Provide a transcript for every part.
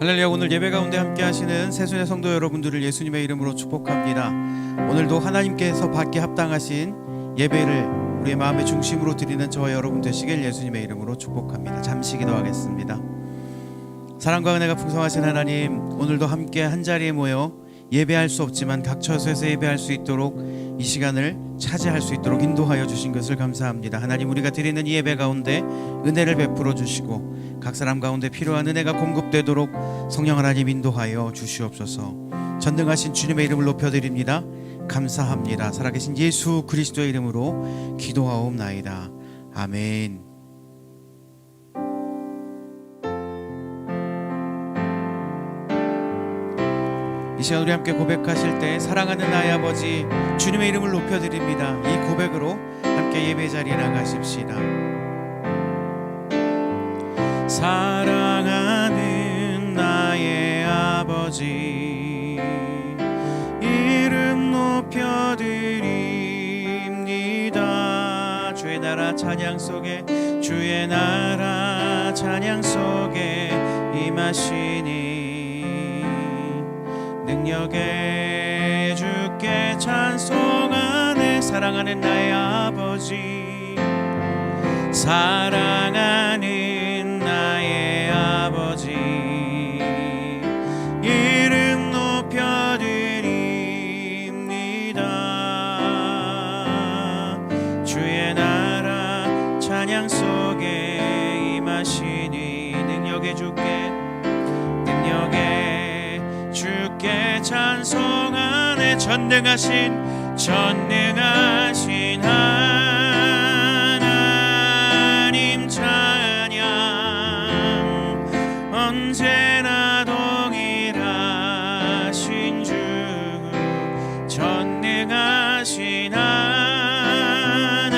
할렐루야. 오늘 예배 가운데 함께 하시는 새순의 성도 여러분들을 예수님의 이름으로 축복합니다. 오늘도 하나님께서 받기 합당하신 예배를 우리의 마음의 중심으로 드리는 저와 여러분 되시길 예수님의 이름으로 축복합니다. 잠시 기도하겠습니다. 사랑과 은혜가 풍성하신 하나님, 오늘도 함께 한자리에 모여 예배할 수 없지만 각 처소에서 예배할 수 있도록 이 시간을 차지할 수 있도록 인도하여 주신 것을 감사합니다. 하나님, 우리가 드리는 이 예배 가운데 은혜를 베풀어 주시고 각 사람 가운데 필요한 은혜가 공급되도록 성령 하나님 인도하여 주시옵소서. 전능하신 주님의 이름을 높여드립니다. 감사합니다. 살아계신 예수 그리스도의 이름으로 기도하옵나이다. 아멘. 이 시간 우리 함께 고백하실 때 사랑하는 나의 아버지 주님의 이름을 높여드립니다. 이 고백으로 함께 예배 자리에 나가십시다. 사랑하는 나의 아버지 이름 높여드립니다. 주의 나라 찬양 속에 주의 나라 찬양 속에 임하시니 능력에 주께 찬송하네. 사랑하는 나의 아버지 사랑하는 나의 아버지 이름 높여드립니다. 주의 나라 찬양 속에 임하시니 능력에 주께 찬송하네. 전능하신 하나님 찬양 언제나 동일하신 주 전능하신 하나님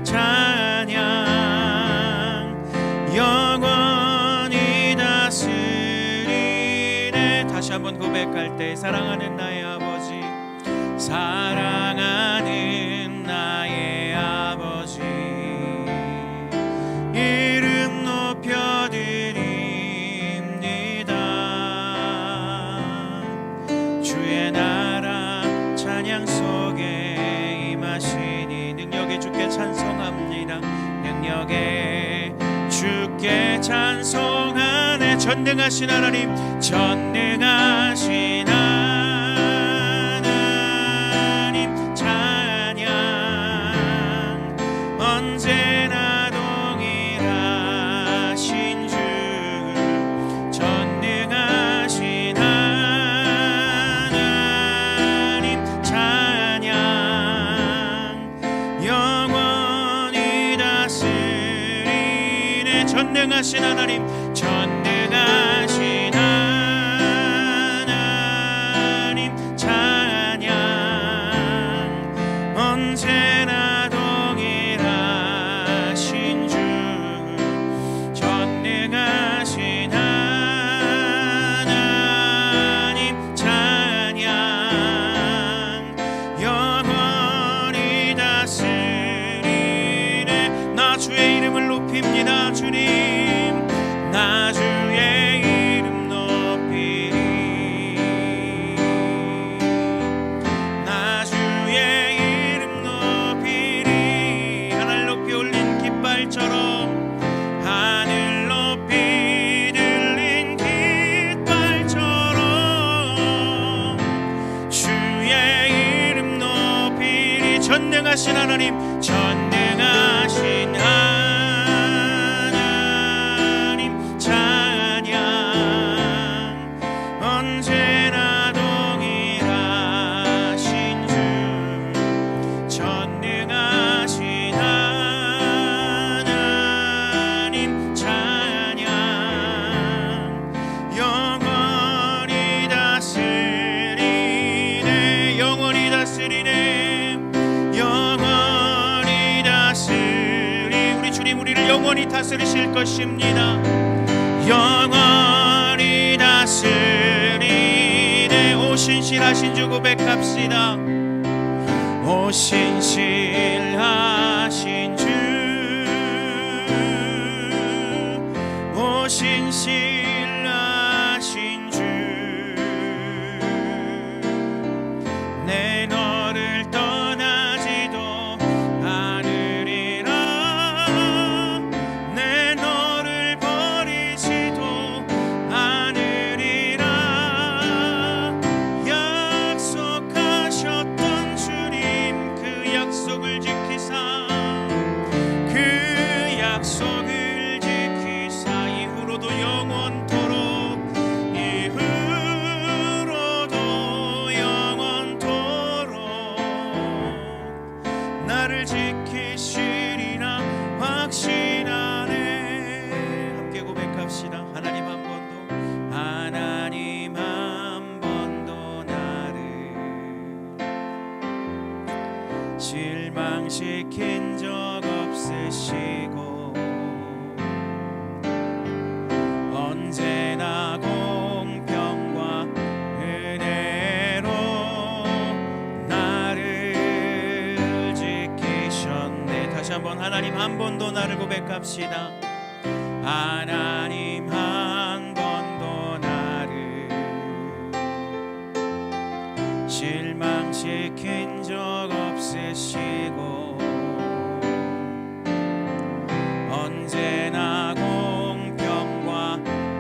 찬양 영원히 다스리네. 다시 한번 고백할 때 사랑하는 나의 아버지 사랑하는 나의 아버지 이름 높여드립니다. 주의 나라 찬양 속에 임하시니 능력에 주께 찬송합니다. 능력에 주께 찬송하네. 전능하신 하나님 전능하신 하나님 찬양 언제나 동일하신 주 전능하신 하나님 찬양 영원히 다스리네. 전능하신 하나님 전능하신 하나님 찬양 언제나 동일하신 주 전능하신 하나님 찬양 영원히 다스리네. 나 주의 이름을 높입니다. 주님 나 주의 이름 높이리. 나 주의 이름 높이리. 하늘 높이 올린 깃발처럼 하늘 높이 들린 깃발처럼 주의 이름 높이리. 전능하신 하나님 전능하신 하나님 찬양 언제나 동일하신 주 전능하신 하나님 찬양 영원히 다스리네. 영원히 다스리네. 영원히 다스리 우리 주님 우리를 영원히 다스리실 것입니다. 영원히 다스리네. 오신실하신 주 고백합시다. 오신실하신 주 오신실하신 실망시킨 적 없으시고 언제나 공평과 은혜로 나를 지키셨네. 다시 한번 하나님 한 번도 나를 고백합시다. 하나님 한 번도 나를 실망시킨 적 없으시고 언제나 공평과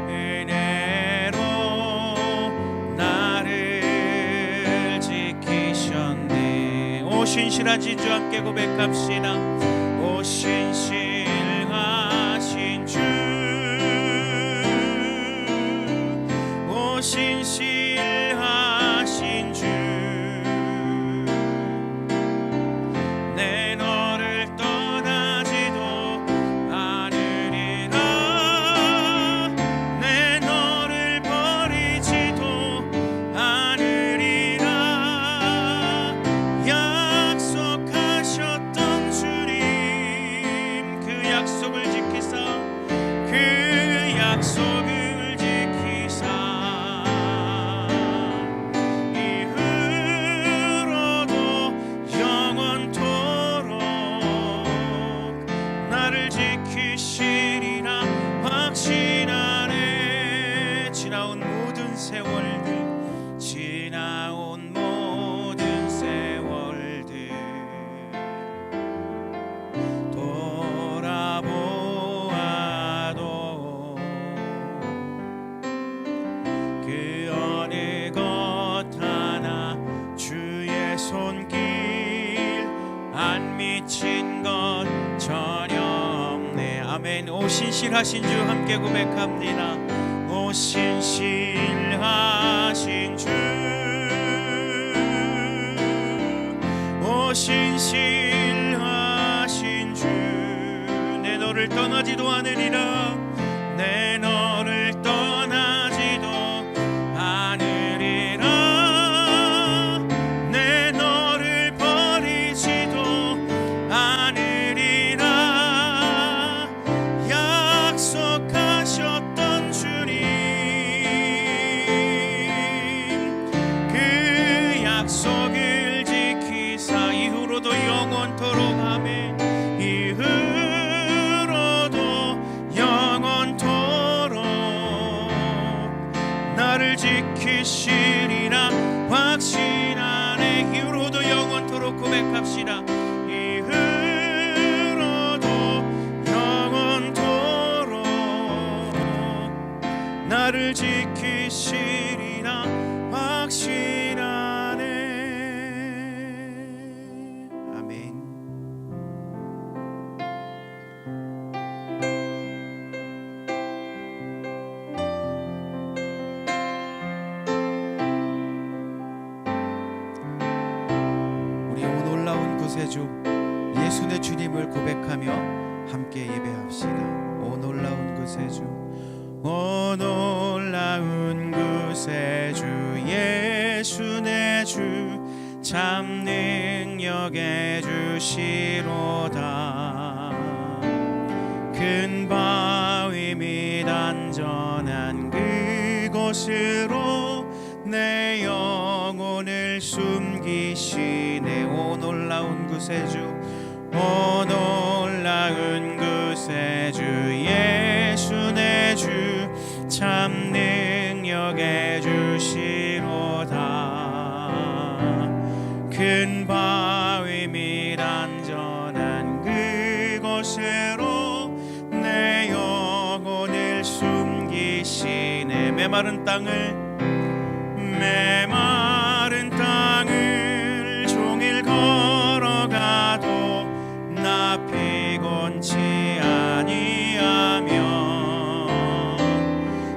은혜로 나를 지키셨네. 오 신실하신 주 함께 고백합시다. 오 신실하신 주, 오 신실하신 주, 내 너를 떠나지도 않으리라. 내 너를 버리지도 않으리라. 약속하셨던 주님, 그 약속을 지키사, 그 약속을 지키사 이후로도 영원토록 나를 지키시리라 확신하네. 지나온 모든 세월들, 지나온 모든 세월들 돌아보아도 그 어느 것 하나 주의 손길 안 미친 것 전혀 없네. 아멘. 오 신실하신 주 함께 고백합니다. 오 신실하신 주, 오 신실하신 주, 내 너를 떠나지도 않으리라. 내 너를 떠나지도 않으리라. 내 너를 버리지도 않으리라. 약속하셨던 주님, 그 약속을 지키사 이후로도 영원토록 하네. 이후로도 영원토록 나를 지키시리라 확신하네. 이후로도 영원토록 고백합시다. 이후로도 영원토록 나를 지키시리라 확신하네. 아멘. 우리 오 놀라운 구세주 예수의 주님을 고백하며 함께 예배합시다. 오 놀라운 구세주, 오 놀라운 구세주 예수 내 주, 참 능력의 주시로다. 큰 바위 및 안전한 그곳으로 내 영혼을 숨기시네. 오 놀라운 구세주, 오 놀라운 구세주 예수 내 주, 참 능력의 주시로다. 큰 바위 및 안전한 그곳으로 내 영혼을 숨기시네. 메마른 땅을 종일 걸어가도 나 피곤치 아니하며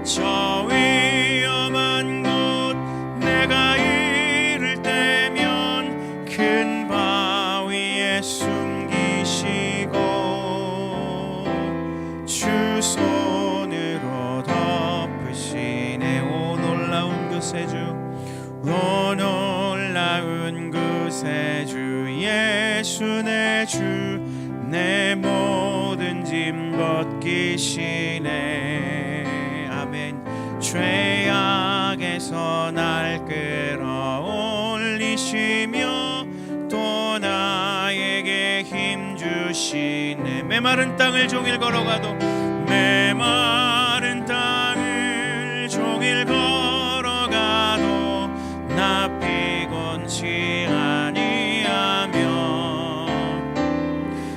저 위험한 곳 내가 이를 때면 큰 바위에 숨기시고 주 손으로 덮으시네. 오 놀라운 구세주, 오 놀라운 구세주 예수 내 주 내 모든 짐 벗기시네. 아멘. 죄악에서 날 끌어올리시며 또 나에게 힘 주시네. 메마른 땅을 종일 걸어가도 메마른 땅을 종일 걸어가도 나 피곤치 아니하며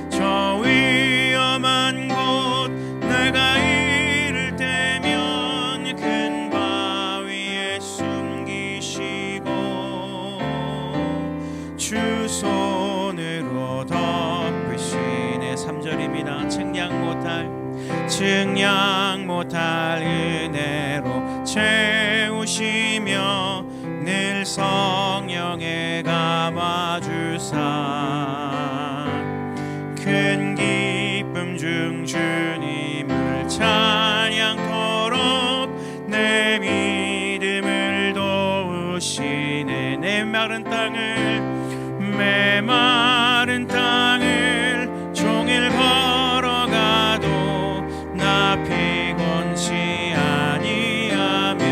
저 위험한 곳 내가 이를 때면 큰 바위에 숨기시고 주 손으로 덮으시네. 3절입니다. 측량 못할 은혜로 채우시며 늘 성령에 감아주사 큰 기쁨 중 주님을 찬양토록 내 믿음을 도우시네. 메마른 땅을 종일 걸어가도 나 피곤치 아니하며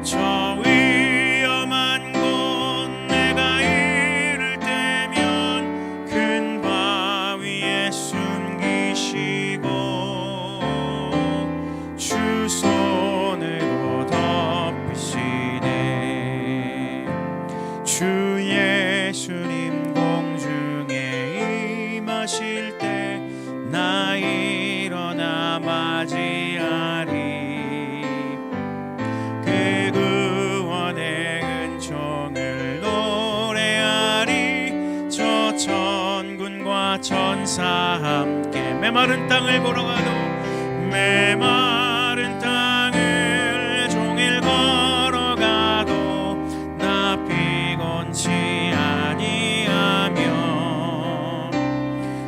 저 위험한 곳 내가 이를 때면 큰 바위에 숨기시고 주 손으로 덮으시네. 주 예수님 공중에 임하실 때 나 일어나 맞이하리. 그 구원의 은총을 노래하리. 저 천군과 천사 함께 메마른 땅을 걸어가도 메마른 땅을 종일 걸어가도 나 피곤치 아니하며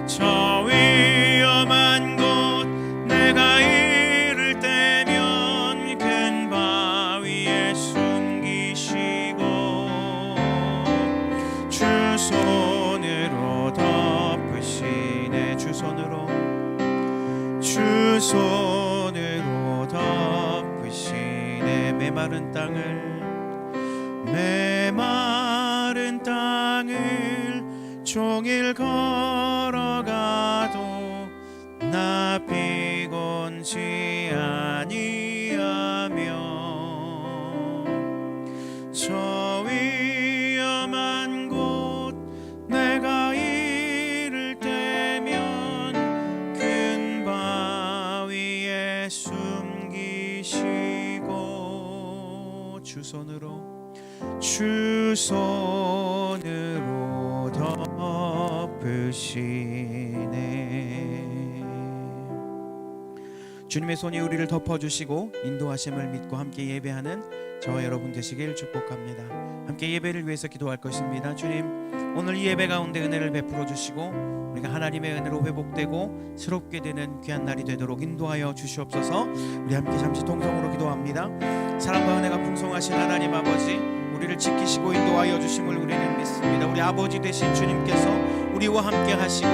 저 위험한 곳 내가 이를 때면 큰 바위에 숨기시고 주 손으로 덮으시네. 주 손으로 덮으시네. 메마른 땅을 종일 걸어가도 나 피곤치 아니하며 저 위험한 곳 내가 이를 때면 큰 바위에 숨기시고 주 손으로 덮으시네. 주님의 손이 우리를 덮어주시고 인도하심을 믿고 함께 예배하는 저와 여러분 되시길 축복합니다. 함께 예배를 위해서 기도할 것입니다. 주님, 오늘 이 예배 가운데 은혜를 베풀어 주시고 우리가 하나님의 은혜로 회복되고 새롭게 되는 귀한 날이 되도록 인도하여 주시옵소서. 우리 함께 잠시 동성으로 기도합니다. 사랑과 은혜가 풍성하신 하나님 아버지, 우리를 지키시고 인도하여 주심을 우리는 믿습니다. 우리 아버지 되신 주님께서 우리와 함께 하시고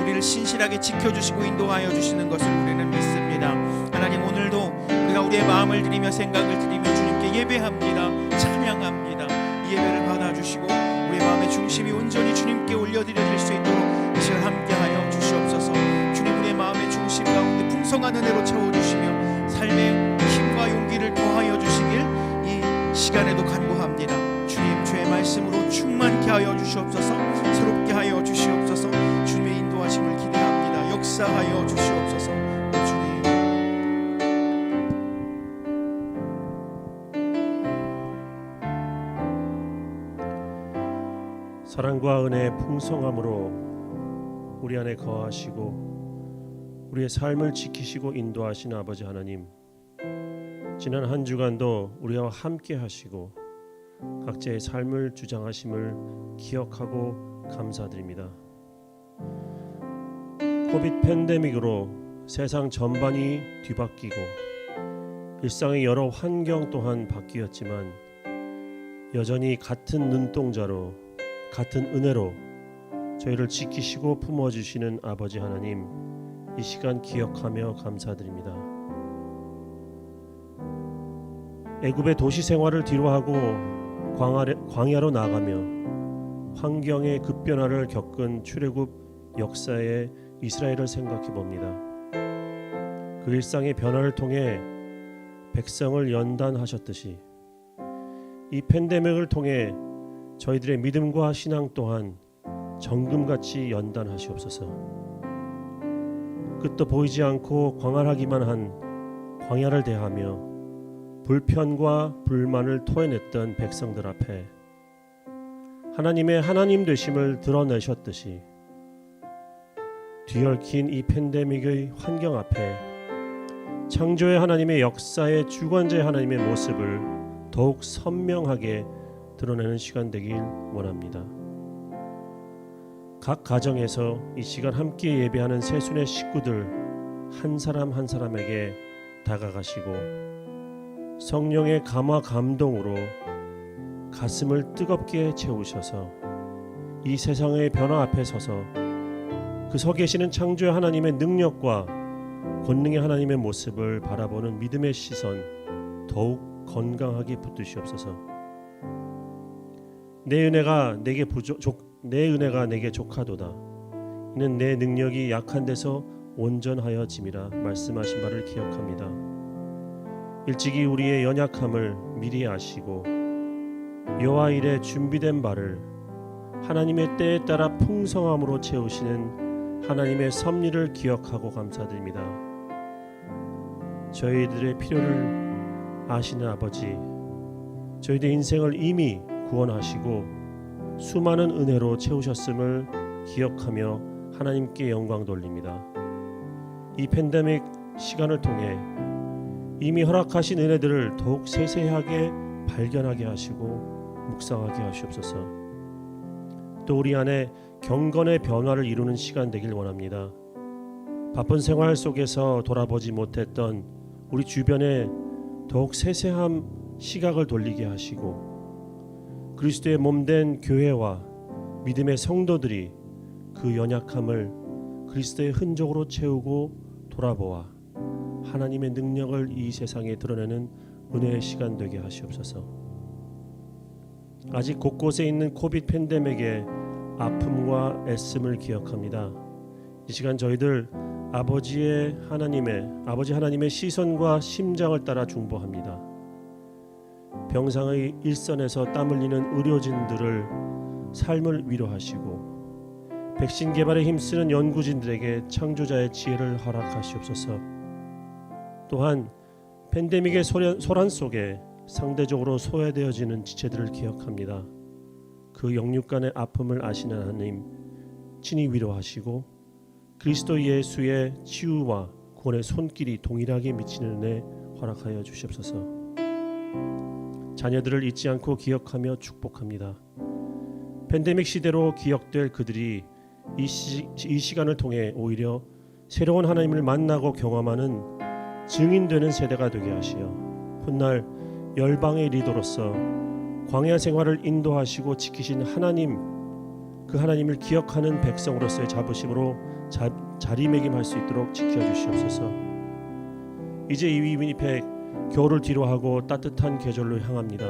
우리를 신실하게 지켜주시고 인도하여 주시는 것을 우리는 믿습니다. 하나님, 오늘도 우리가 우리의 마음을 드리며 생각을 드리며 주님께 예배합니다. 찬양합니다. 이 예배를 받아주시고 우리의 마음의 중심이 온전히 주님께 올려드려질 수 있도록 이 시간 함께하여 주시옵소서. 주님, 우리의 마음의 중심 가운데 풍성한 은혜로 채워주시며 삶의 힘과 용기를 더하여 주시길 이 시간에도 간구합니다. 주님, 주의 말씀으로 충만케 하여 주시옵소서. 새롭게 하여 주시옵소서. 주님의 인도하심을 기대합니다. 역사하여 주시옵소서. 주님, 사랑과 은혜의 풍성함으로 우리 안에 거하시고 우리의 삶을 지키시고 인도하시는 아버지 하나님, 지난 한 주간도 우리와 함께 하시고 각자의 삶을 주장하심을 기억하고 감사드립니다. 코비드 팬데믹으로 세상 전반이 뒤바뀌고 일상의 여러 환경 또한 바뀌었지만 여전히 같은 눈동자로 같은 은혜로 저희를 지키시고 품어주시는 아버지 하나님, 이 시간 기억하며 감사드립니다. 애굽의 도시 생활을 뒤로하고 광야로 나가며 환경의 급변화를 겪은 출애굽 역사의 이스라엘을 생각해 봅니다. 그 일상의 변화를 통해 백성을 연단하셨듯이 이 팬데믹을 통해 저희들의 믿음과 신앙 또한 정금같이 연단하시옵소서. 끝도 보이지 않고 광활하기만 한 광야를 대하며 불편과 불만을 토해냈던 백성들 앞에 하나님의 하나님 되심을 드러내셨듯이 뒤얽힌 이 팬데믹의 환경 앞에 창조의 하나님의 역사의 주관자의 하나님의 모습을 더욱 선명하게 드러내는 시간 되길 원합니다. 각 가정에서 이 시간 함께 예배하는 새순의 식구들 한 사람 한 사람에게 다가가시고 성령의 감화 감동으로 가슴을 뜨겁게 채우셔서 이 세상의 변화 앞에 서서 그 서 계시는 창조의 하나님의 능력과 권능의 하나님의 모습을 바라보는 믿음의 시선 더욱 건강하게 붙드시옵소서. 내 은혜가 내게 족하도다. 이는 내 능력이 약한 데서 온전하여짐이라 말씀하신 바를 기억합니다. 일찍이 우리의 연약함을 미리 아시고 여호와 일에 준비된 바를 하나님의 때에 따라 풍성함으로 채우시는 하나님의 섭리를 기억하고 감사드립니다. 저희들의 필요를 아시는 아버지, 저희들의 인생을 이미 구원하시고 수많은 은혜로 채우셨음을 기억하며 하나님께 영광 돌립니다. 이 팬데믹 시간을 통해 이미 허락하신 은혜들을 더욱 세세하게 발견하게 하시고 묵상하게 하시옵소서. 또 우리 안에 경건의 변화를 이루는 시간 되길 원합니다. 바쁜 생활 속에서 돌아보지 못했던 우리 주변에 더욱 세세한 시각을 돌리게 하시고 그리스도의 몸된 교회와 믿음의 성도들이 그 연약함을 그리스도의 흔적으로 채우고 돌아보아 하나님의 능력을 이 세상에 드러내는 은혜의 시간 되게 하시옵소서. 아직 곳곳에 있는 코비드 팬데믹의 아픔과 애씀을 기억합니다. 이 시간 저희들 아버지 하나님의 시선과 심장을 따라 중보합니다. 병상의 일선에서 땀 흘리는 의료진들을 삶을 위로하시고 백신 개발에 힘쓰는 연구진들에게 창조자의 지혜를 허락하시옵소서. 또한 팬데믹의 소란 속에 상대적으로 소외되어지는 지체들을 기억합니다. 그 영육간의 아픔을 아시는 하나님 친히 위로하시고 그리스도 예수의 치유와 구원의 손길이 동일하게 미치는 은혜 허락하여 주시옵소서. 자녀들을 잊지 않고 기억하며 축복합니다. 팬데믹 시대로 기억될 그들이 이 시간을 통해 오히려 새로운 하나님을 만나고 경험하는 증인되는 세대가 되게 하시어 훗날 열방의 리더로서 광야 생활을 인도하시고 지키신 하나님, 그 하나님을 기억하는 백성으로서의 자부심으로 자리매김할 수 있도록 지켜주시옵소서. 이제 이 위니펙 겨울을 뒤로하고 따뜻한 계절로 향합니다.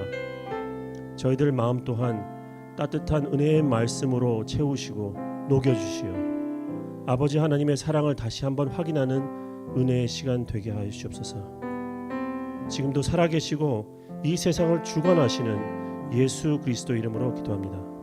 저희들 마음 또한 따뜻한 은혜의 말씀으로 채우시고 녹여주시어 아버지 하나님의 사랑을 다시 한번 확인하는 은혜의 시간 되게 하여 주시옵소서. 지금도 살아계시고 이 세상을 주관하시는 예수 그리스도 이름으로 기도합니다.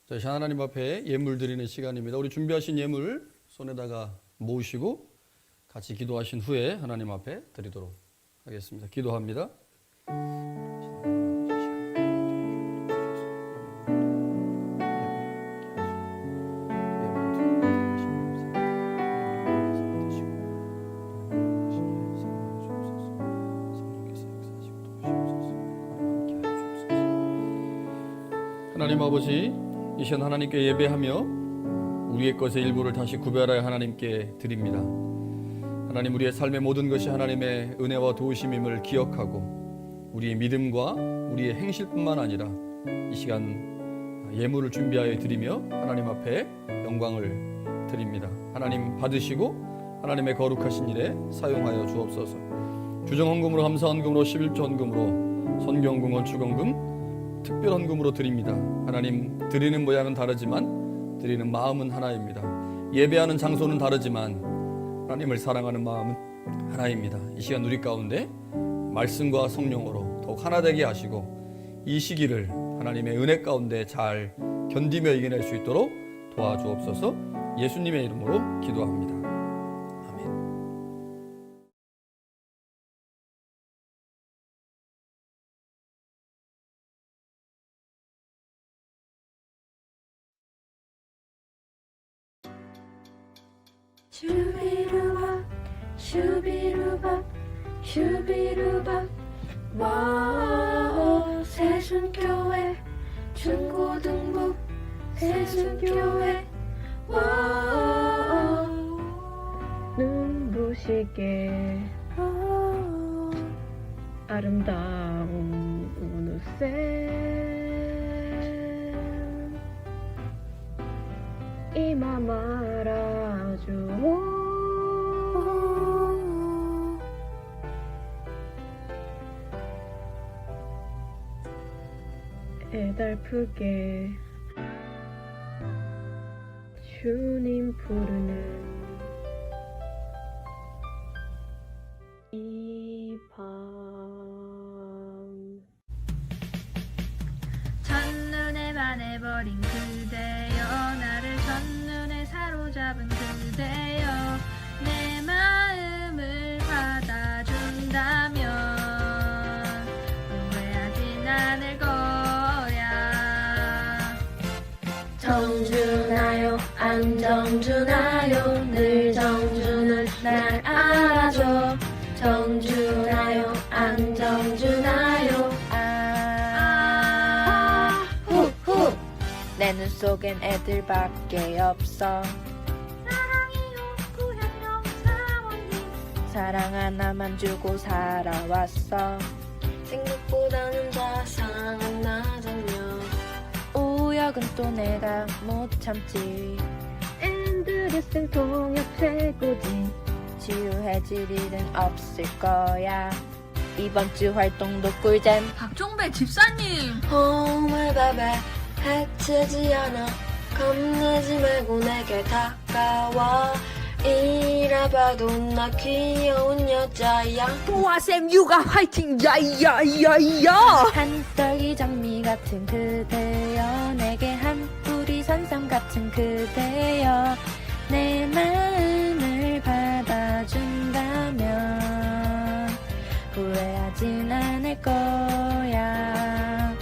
다시 하나님 앞에 예물 드리는 시간입니다. 우리 준비하신 예물 손에다가 모으시고 같이 기도하신 후에 하나님 앞에 드리도록 하겠습니다. 기도합니다. 하나님 아버지, 이 시간 하나님께 예배하며 우리의 것의 일부를 다시 구별하여 하나님께 드립니다. 하나님, 우리의 삶의 모든 것이 하나님의 은혜와 도우심임을 기억하고 우리의 믿음과 우리의 행실뿐만 아니라 이 시간 예물을 준비하여 드리며 하나님 앞에 영광을 드립니다. 하나님 받으시고 하나님의 거룩하신 일에 사용하여 주옵소서. 주정헌금으로, 감사헌금으로, 11조 헌금으로, 선경금, 건축헌금, 특별헌금으로 드립니다. 하나님, 드리는 모양은 다르지만 드리는 마음은 하나입니다. 예배하는 장소는 다르지만 하나님을 사랑하는 마음은 하나입니다. 이 시간 우리 가운데 말씀과 성령으로 더욱 하나 되게 하시고 이 시기를 하나님의 은혜 가운데 잘 견디며 이겨낼 수 있도록 도와주옵소서. 예수님의 이름으로 기도합니다. 아멘. 슈비루밥 슈비루밥 슈비루밥 와우 새순교회 중고등부 새순교회 와우 눈부시게 아름다운 우누쌤 이마 말아주오 애달프게 주님 부르는 이 밤 첫눈에 반해버린 그대여 나를 첫눈에 사로잡은 그대여 내 마음을 받아준다면 후회하진 않을 거야. 정주나요 안정주나요 늘 정주는 날 알아줘 정주나요 안정주나요 후후 내 눈 속엔 애들밖에 없어 사랑이요 구현령 사원님 사랑 하나만 주고 살아왔어 생각보다는 다 사랑 안 나잖여 우역은 또 내가 못 참지 앤드류슨 통역 최고지 지루해질 일은 없을 거야 이번 주 활동도 꿀잼 박종배 집사님 홈을 밥에 해치지 않아 겁내지 말고 내게 다가와 이래봐도 나 귀여운 여자야 보아쌤 육아 화이팅 야야야야 한떨기 장미 같은 그대여 내게 한 뿌리 산삼 같은 그대여 내 마음을 받아준다면 후회하진 않을 거야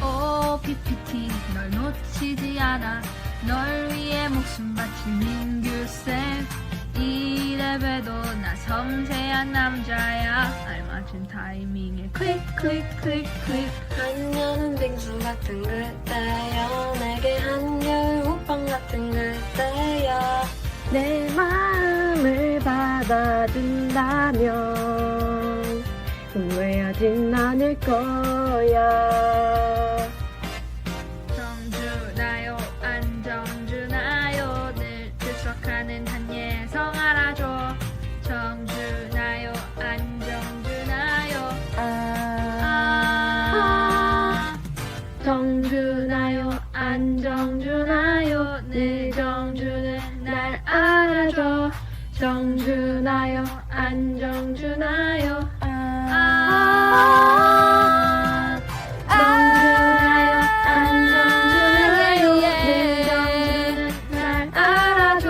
오 PPT 널 놓치지 않아 널 위해 목숨 바친 민규쌤 이래봬도 나 섬세한 남자야 알맞은 타이밍에 클릭 클릭 클릭 클릭 한여름 빙수 같은 그대여 내게 한겨울 호빵 같은 그대여 내 마음을 받아준다면 후회하진 않을 거야 정주나요 안정주나요 늘 들썩하는 한예성 알아줘 정주나요 안정주나요 정주나요 안정주나요 늘 정주는 날 알아줘 정주나요 안정주나요 정주나요 안정주나요 늘 정주는 날 알아줘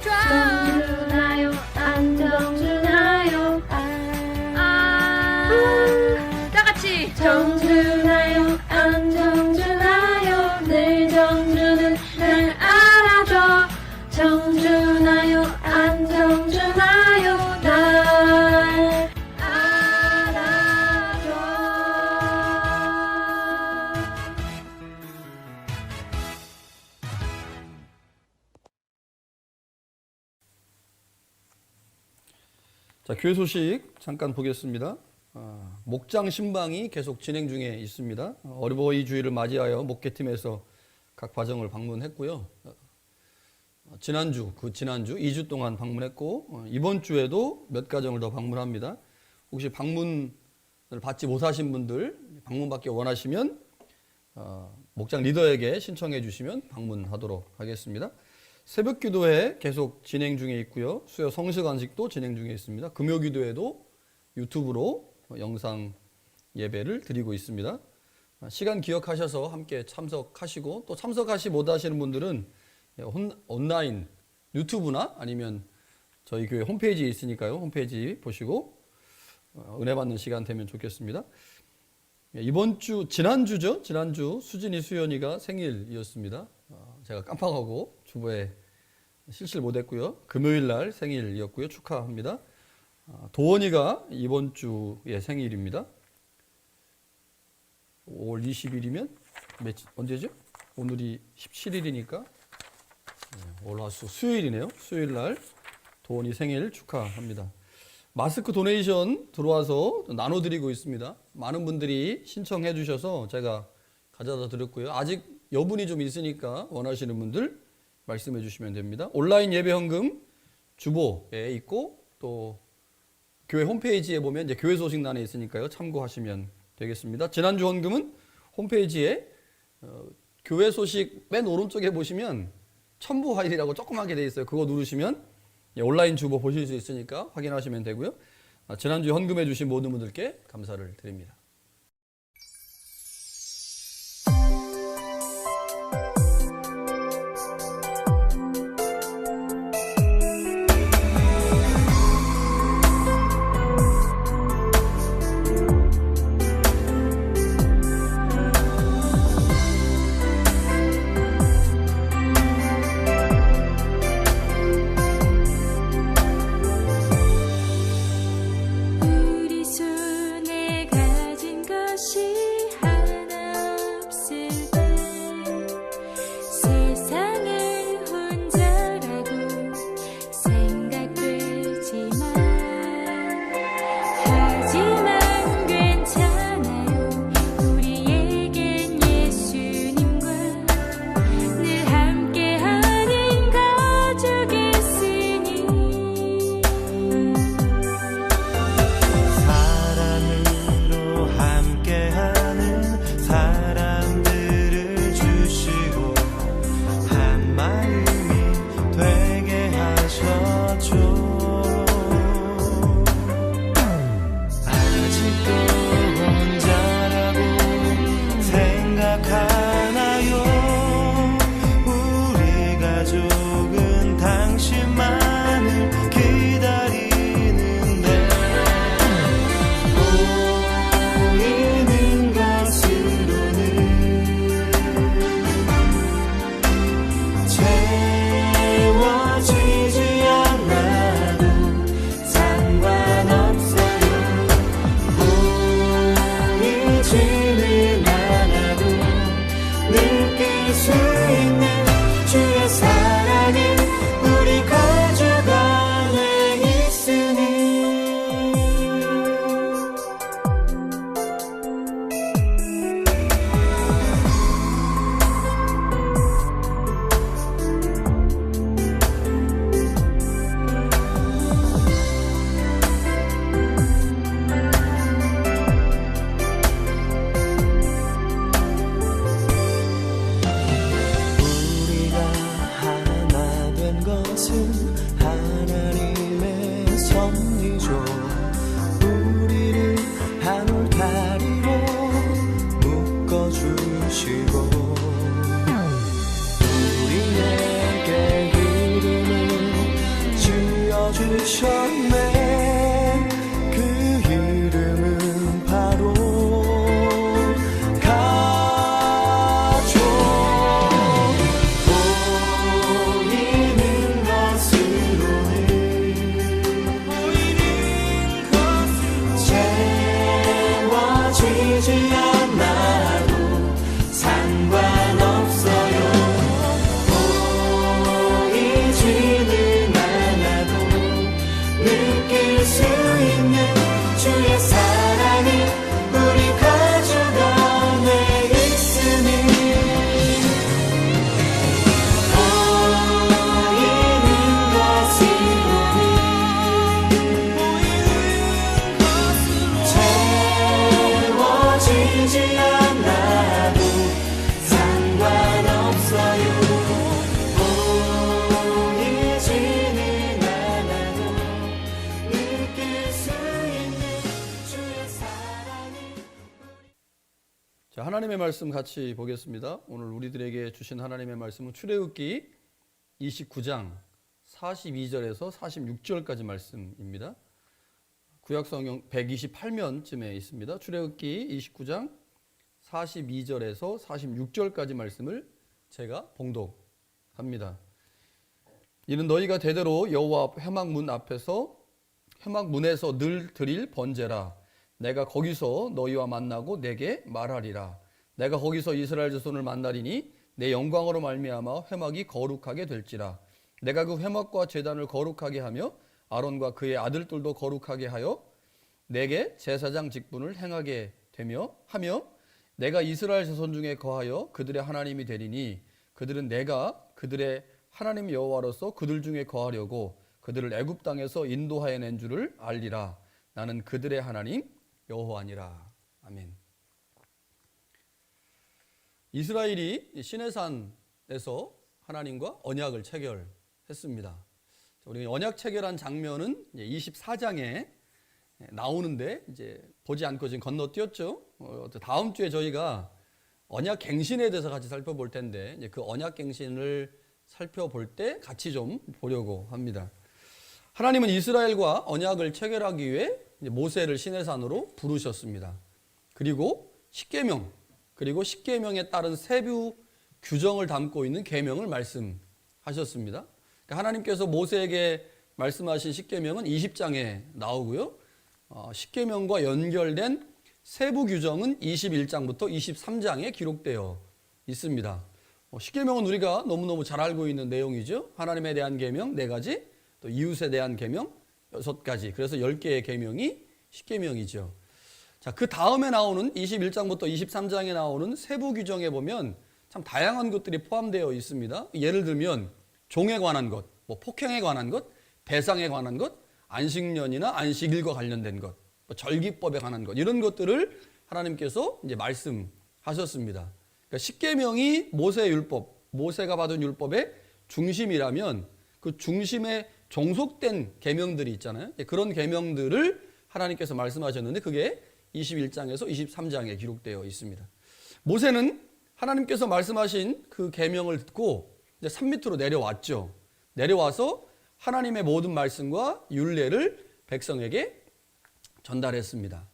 정주나요 안정주나요 다같이 정주나요 안정주나요 늘 자, 교회 소식 잠깐 보겠습니다. 목장 신방이 계속 진행 중에 있습니다. 어버이 주일을 맞이하여 목회팀에서 각 과정을 방문했고요. 지난주 2주 동안 방문했고 이번 주에도 몇 가정을 더 방문합니다. 혹시 방문을 받지 못하신 분들 방문받기 원하시면 목장 리더에게 신청해 주시면 방문하도록 하겠습니다. 새벽 기도회 계속 진행 중에 있고요. 수요 성수 간식도 진행 중에 있습니다. 금요 기도회도 유튜브로 영상 예배를 드리고 있습니다. 시간 기억하셔서 함께 참석하시고 또 참석하시 못하시는 분들은 온라인 유튜브나 아니면 저희 교회 홈페이지에 있으니까요. 홈페이지 보시고 은혜 받는 시간 되면 좋겠습니다. 이번 주 지난주 수진이 수연이가 생일이었습니다. 제가 깜빡하고 주보에 실실 못했고요. 금요일 날 생일이었고요. 축하합니다. 도원이가 이번 주에 생일입니다. 5월 20일이면 언제죠? 오늘이 17일이니까 월화수 수요일이네요. 수요일 날 도원이 생일 축하합니다. 마스크 도네이션 들어와서 나눠드리고 있습니다. 많은 분들이 신청해 주셔서 제가 가져다 드렸고요. 아직 여분이 좀 있으니까 원하시는 분들 말씀해 주시면 됩니다. 온라인 예배 헌금 주보에 있고 또 교회 홈페이지에 보면 이제 교회 소식란에 있으니까요. 참고하시면 되겠습니다. 지난주 헌금은 홈페이지에 교회 소식 맨 오른쪽에 보시면 첨부 파일이라고 조그맣게 돼 있어요. 그거 누르시면 온라인 주보 보실 수 있으니까 확인하시면 되고요. 지난주 헌금해 주신 모든 분들께 감사를 드립니다. 느끼 하나님의 말씀 같이 보겠습니다. 오늘 우리들에게 주신 하나님의 말씀은 출애굽기 29장 42절에서 46절까지 말씀입니다. 구약성경 128면쯤에 있습니다. 출애굽기 29장 42절에서 46절까지 말씀을 제가 봉독합니다. 이는 너희가 대대로 여호와 앞 회막문 앞에서 회막문에서 늘 드릴 번제라. 내가 거기서 너희와 만나고 내게 말하리라. 내가 거기서 이스라엘 자손을 만나리니 내 영광으로 말미암아 회막이 거룩하게 될지라. 내가 그 회막과 제단을 거룩하게 하며 아론과 그의 아들들도 거룩하게 하여 내게 제사장 직분을 행하게 하며 내가 이스라엘 자손 중에 거하여 그들의 하나님이 되리니 그들은 내가 그들의 하나님 여호와로서 그들 중에 거하려고 그들을 애굽 땅에서 인도하여 낸 줄을 알리라. 나는 그들의 하나님 여호와니라. 아멘. 이스라엘이 시내산에서 하나님과 언약을 체결했습니다. 우리 언약 체결한 장면은 24장에 나오는데 이제 보지 않고 지금 건너뛰었죠. 다음 주에 저희가 언약 갱신에 대해서 같이 살펴볼 텐데 이제 그 언약 갱신을 살펴볼 때 같이 좀 보려고 합니다. 하나님은 이스라엘과 언약을 체결하기 위해 모세를 시내산으로 부르셨습니다. 그리고 십계명, 그리고 십계명에 따른 세부 규정을 담고 있는 계명을 말씀하셨습니다. 하나님께서 모세에게 말씀하신 십계명은 20장에 나오고요. 십계명과 연결된 세부 규정은 21장부터 23장에 기록되어 있습니다. 십계명은 우리가 너무너무 잘 알고 있는 내용이죠. 하나님에 대한 계명 4가지, 또 이웃에 대한 계명 6가지. 그래서 10개의 계명이 십계명이죠. 자, 그 다음에 나오는 21장부터 23장에 나오는 세부 규정에 보면 참 다양한 것들이 포함되어 있습니다. 예를 들면 종에 관한 것, 폭행에 관한 것, 배상에 관한 것, 안식년이나 안식일과 관련된 것, 절기법에 관한 것, 이런 것들을 하나님께서 이제 말씀하셨습니다. 그러니까 십계명이 모세의 율법, 모세가 받은 율법의 중심이라면 그 중심에 종속된 계명들이 있잖아요. 그런 계명들을 하나님께서 말씀하셨는데 그게 21장에서 23장에 기록되어 있습니다. 모세는 하나님께서 말씀하신 그 계명을 듣고 이제 산 밑으로 내려왔죠. 내려와서 하나님의 모든 말씀과 율례를 백성에게 전달했습니다.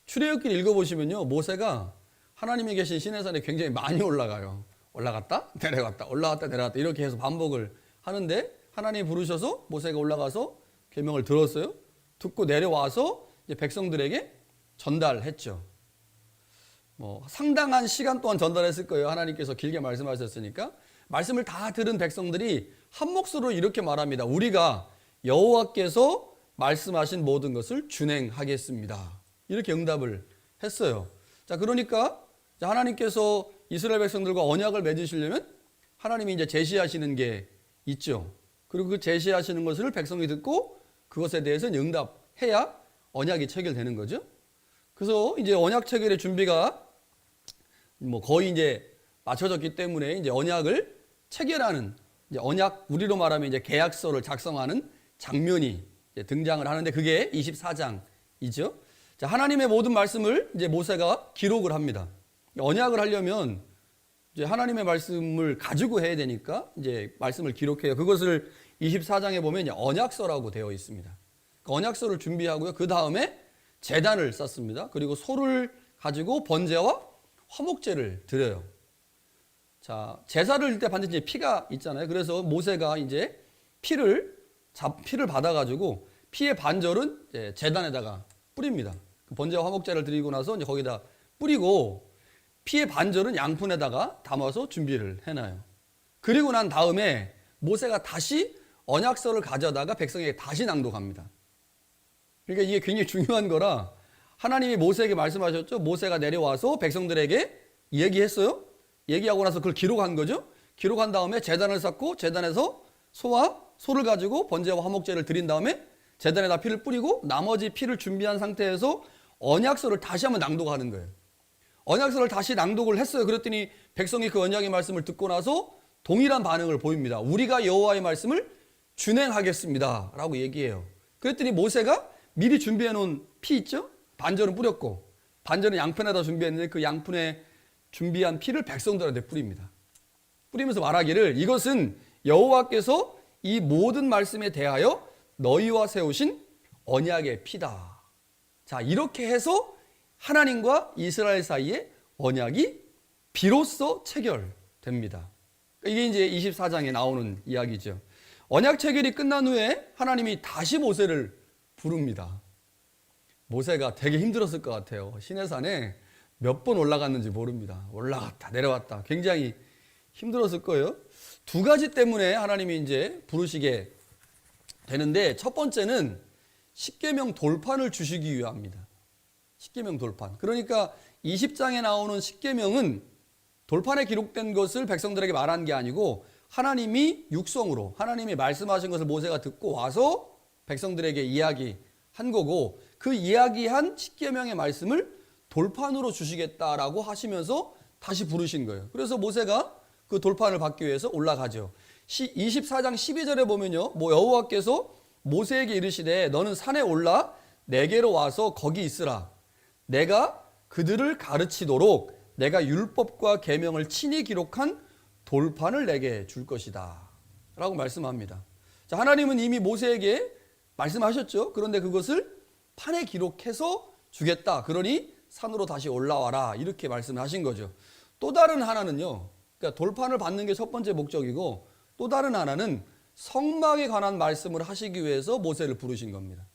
출애굽기를 읽어보시면요, 모세가 하나님이 계신 시내산에 굉장히 많이 올라가요. 올라갔다 내려갔다 올라갔다 내려갔다 이렇게 해서 반복을 하는데 하나님이 부르셔서 모세가 올라가서 계명을 들었어요. 듣고 내려와서 이제 백성들에게 전달했죠. 상당한 시간 동안 전달했을 거예요. 하나님께서 길게 말씀하셨으니까. 말씀을 다 들은 백성들이 한 목소리로 이렇게 말합니다. 우리가 여호와께서 말씀하신 모든 것을 준행하겠습니다. 이렇게 응답을 했어요. 자, 그러니까 하나님께서 이스라엘 백성들과 언약을 맺으시려면 하나님이 이제 제시하시는 게 있죠. 그리고 그 제시하시는 것을 백성이 듣고 그것에 대해서 응답해야 언약이 체결되는 거죠. 그래서 이제 언약 체결의 준비가 거의 이제 맞춰졌기 때문에 이제 언약을 체결하는 이제 언약, 우리로 말하면 이제 계약서를 작성하는 장면이 이제 등장을 하는데 그게 24장이죠. 자, 하나님의 모든 말씀을 이제 모세가 기록을 합니다. 언약을 하려면 이제 하나님의 말씀을 가지고 해야 되니까 이제 말씀을 기록해요. 그것을 24장에 보면 이제 언약서라고 되어 있습니다. 그 언약서를 준비하고요. 그 다음에 제단을 쌓습니다. 그리고 소를 가지고 번제와 화목제를 드려요. 자, 제사를 드릴 때 반드시 피가 있잖아요. 그래서 모세가 이제 피를 받아가지고 피의 반절은 이제 제단에다가 뿌립니다. 번제와 화목제를 드리고 나서 이제 거기다 뿌리고 피의 반절은 양푼에다가 담아서 준비를 해놔요. 그리고 난 다음에 모세가 다시 언약서를 가져다가 백성에게 다시 낭독합니다. 그러니까 이게 굉장히 중요한 거라 하나님이 모세에게 말씀하셨죠. 모세가 내려와서 백성들에게 얘기했어요. 얘기하고 나서 그걸 기록한 거죠. 기록한 다음에 제단을 쌓고 제단에서 소를 가지고 번제와 화목제를 드린 다음에 제단에다 피를 뿌리고 나머지 피를 준비한 상태에서 언약서를 다시 한번 낭독하는 거예요. 언약서를 다시 낭독을 했어요. 그랬더니 백성이 그 언약의 말씀을 듣고 나서 동일한 반응을 보입니다. 우리가 여호와의 말씀을 준행하겠습니다 라고 얘기해요. 그랬더니 모세가 미리 준비해 놓은 피 있죠? 반절은 뿌렸고 반절은 양푼에다 준비했는데 그 양푼에 준비한 피를 백성들한테 뿌립니다. 뿌리면서 말하기를 이것은 여호와께서 이 모든 말씀에 대하여 너희와 세우신 언약의 피다. 자, 이렇게 해서 하나님과 이스라엘 사이에 언약이 비로소 체결됩니다. 이게 이제 24장에 나오는 이야기죠. 언약 체결이 끝난 후에 하나님이 다시 모세를 부릅니다. 모세가 되게 힘들었을 것 같아요. 시내산에 몇 번 올라갔는지 모릅니다. 올라갔다 내려왔다 굉장히 힘들었을 거예요. 두 가지 때문에 하나님이 이제 부르시게 되는데, 첫 번째는 십계명 돌판을 주시기 위함입니다. 십계명 돌판. 그러니까 20장에 나오는 십계명은 돌판에 기록된 것을 백성들에게 말한 게 아니고 하나님이 육성으로 하나님이 말씀하신 것을 모세가 듣고 와서 백성들에게 이야기한 거고, 그 이야기한 십계명의 말씀을 돌판으로 주시겠다라고 하시면서 다시 부르신 거예요. 그래서 모세가 그 돌판을 받기 위해서 올라가죠. 24장 12절에 보면요, 여호와께서 모세에게 이르시되 너는 산에 올라 내게로 와서 거기 있으라. 내가 그들을 가르치도록 내가 율법과 계명을 친히 기록한 돌판을 내게 줄 것이다 라고 말씀합니다. 자, 하나님은 이미 모세에게 말씀하셨죠. 그런데 그것을 판에 기록해서 주겠다. 그러니 산으로 다시 올라와라 이렇게 말씀하신 거죠. 또 다른 하나는요, 그러니까 돌판을 받는 게 첫 번째 목적이고, 또 다른 하나는 성막에 관한 말씀을 하시기 위해서 모세를 부르신 겁니다.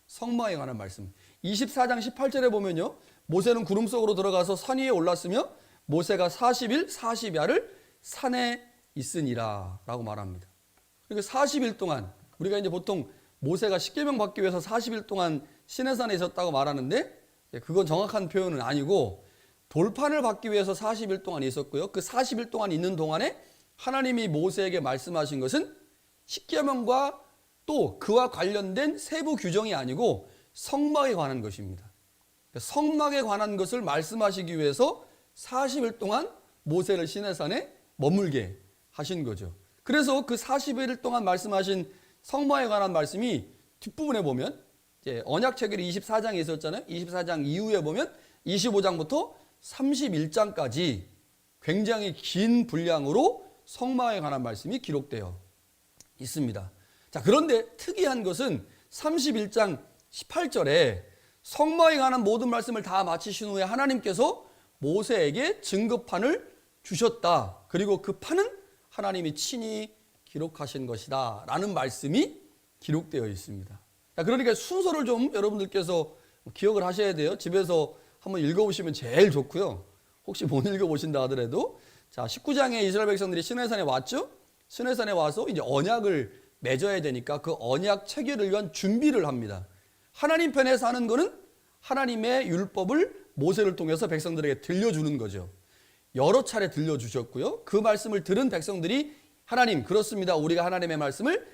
성막에 관한 말씀. 24장 18절에 보면요, 모세는 구름 속으로 들어가서 산 위에 올랐으며 모세가 40일 40야를 산에 있으니라 라고 말합니다. 그러니까 40일 동안, 우리가 이제 보통 모세가 십계명 받기 위해서 40일 동안 시내산에 있었다고 말하는데, 그건 정확한 표현은 아니고 돌판을 받기 위해서 40일 동안 있었고요. 그 40일 동안 있는 동안에 하나님이 모세에게 말씀하신 것은 십계명과 또 그와 관련된 세부 규정이 아니고 성막에 관한 것입니다. 성막에 관한 것을 말씀하시기 위해서 40일 동안 모세를 시내산에 머물게 하신 거죠. 그래서 그 40일 동안 말씀하신 성막에 관한 말씀이 뒷부분에 보면, 이제 언약 체결이 24장에 있었잖아요. 24장 이후에 보면 25장부터 31장까지 굉장히 긴 분량으로 성막에 관한 말씀이 기록되어 있습니다. 자, 그런데 특이한 것은 31장 18절에 성막에 관한 모든 말씀을 다 마치신 후에 하나님께서 모세에게 증거판을 주셨다. 그리고 그 판은 하나님이 친히 기록하신 것이다 라는 말씀이 기록되어 있습니다. 자, 그러니까 순서를 좀 여러분들께서 기억을 하셔야 돼요. 집에서 한번 읽어보시면 제일 좋고요. 혹시 못 읽어보신다 하더라도, 자, 19장에 이스라엘 백성들이 시내산에 왔죠. 시내산에 와서 이제 언약을 맺어야 되니까 그 언약 체결을 위한 준비를 합니다. 하나님 편에 사는 거는 하나님의 율법을 모세를 통해서 백성들에게 들려주는 거죠. 여러 차례 들려주셨고요. 그 말씀을 들은 백성들이 하나님, 그렇습니다. 우리가 하나님의 말씀을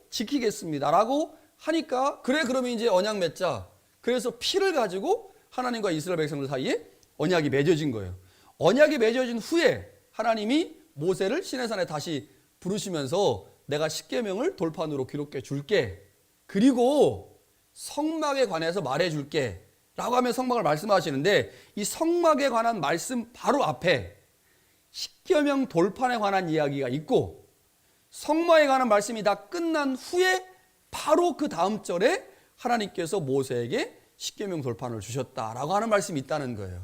지키겠습니다 라고 하니까, 그래 그러면 이제 언약 맺자. 그래서 피를 가지고 하나님과 이스라엘 백성들 사이에 언약이 맺어진 거예요. 언약이 맺어진 후에 하나님이 모세를 시내산에 다시 부르시면서 내가 십계명을 돌판으로 기록해 줄게. 그리고 성막에 관해서 말해 줄게 라고 하면 성막을 말씀하시는데, 이 성막에 관한 말씀 바로 앞에 십계명 돌판에 관한 이야기가 있고, 성막에 관한 말씀이 다 끝난 후에 바로 그 다음 절에 하나님께서 모세에게 십계명 돌판을 주셨다라고 하는 말씀이 있다는 거예요.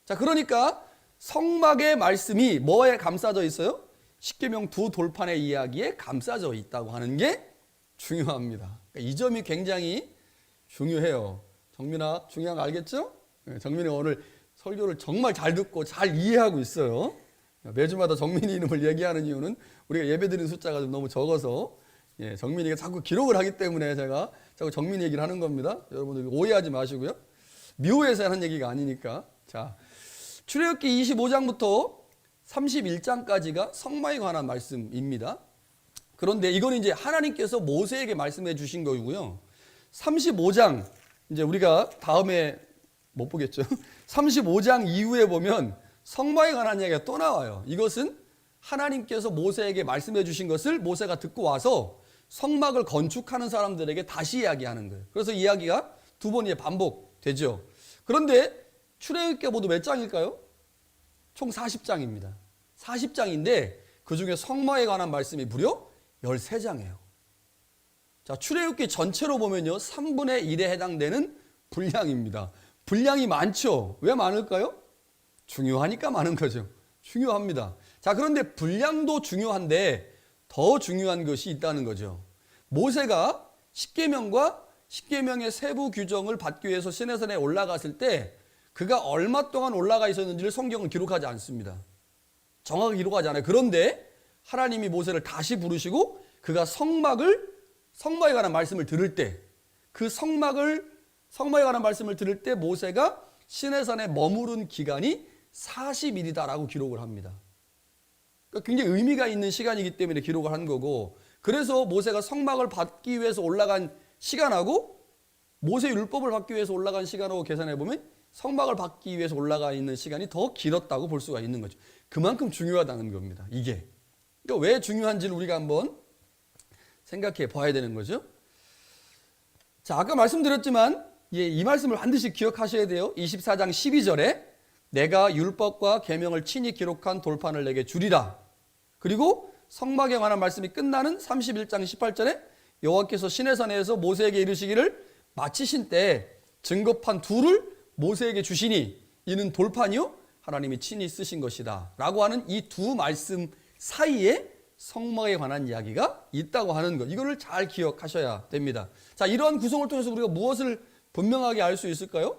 자, 그러니까 성막의 말씀이 뭐에 감싸져 있어요? 십계명 두 돌판의 이야기에 감싸져 있다고 하는 게 중요합니다. 그러니까 이 점이 굉장히 중요해요. 정민아, 중요한 거 알겠죠? 정민이 오늘 설교를 정말 잘 듣고 잘 이해하고 있어요. 매주마다 정민이 이름을 얘기하는 이유는 우리가 예배드리는 숫자가 좀 너무 적어서, 정민이가 자꾸 기록을 하기 때문에 제가 자꾸 정민이 얘기를 하는 겁니다. 여러분들 오해하지 마시고요. 미호에서 하는 얘기가 아니니까. 자, 출애굽기 25장부터 31장까지가 성막에 관한 말씀입니다. 그런데 이건 이제 하나님께서 모세에게 말씀해 주신 거고요. 35장, 이제 우리가 다음에 못 보겠죠. 35장 이후에 보면 성막에 관한 이야기가 또 나와요. 이것은 하나님께서 모세에게 말씀해 주신 것을 모세가 듣고 와서 성막을 건축하는 사람들에게 다시 이야기하는 거예요. 그래서 이야기가 두 번 반복되죠. 그런데 출애굽기가 모두 몇 장일까요? 총 40장입니다. 40장인데 그 중에 성막에 관한 말씀이 무려 13장이에요. 자, 출애굽기 전체로 보면요, 3분의 1에 해당되는 분량입니다. 분량이 많죠. 왜 많을까요? 중요하니까 많은 거죠. 중요합니다. 자, 그런데 분량도 중요한데 더 중요한 것이 있다는 거죠. 모세가 십계명과 십계명의 세부 규정을 받기 위해서 시내산에 올라갔을 때 그가 얼마 동안 올라가 있었는지를 성경은 기록하지 않습니다. 정확하게 기록하지 않아요. 그런데 하나님이 모세를 다시 부르시고 그가 성막에 관한 말씀을 들을 때, 그 성막에 관한 말씀을 들을 때 모세가 시내산에 머무른 기간이 40일이다라고 기록을 합니다. 그러니까 굉장히 의미가 있는 시간이기 때문에 기록을 한 거고, 그래서 모세가 성막을 받기 위해서 올라간 시간하고 모세 율법을 받기 위해서 올라간 시간하고 계산해 보면 성막을 받기 위해서 올라가 있는 시간이 더 길었다고 볼 수가 있는 거죠. 그만큼 중요하다는 겁니다. 이게. 그러니까 왜 중요한지를 우리가 한번 생각해 봐야 되는 거죠. 자, 아까 말씀드렸지만 이 말씀을 반드시 기억하셔야 돼요. 24장 12절에 내가 율법과 계명을 친히 기록한 돌판을 내게 주리라. 그리고 성막에 관한 말씀이 끝나는 31장 18절에 여호와께서 시내산에서 모세에게 이르시기를 마치신 때 증거판 둘을 모세에게 주시니 이는 돌판이요 하나님이 친히 쓰신 것이다 라고 하는 이 두 말씀 사이에 성막에 관한 이야기가 있다고 하는 것, 이거를 잘 기억하셔야 됩니다. 자, 이러한 구성을 통해서 우리가 무엇을 분명하게 알 수 있을까요?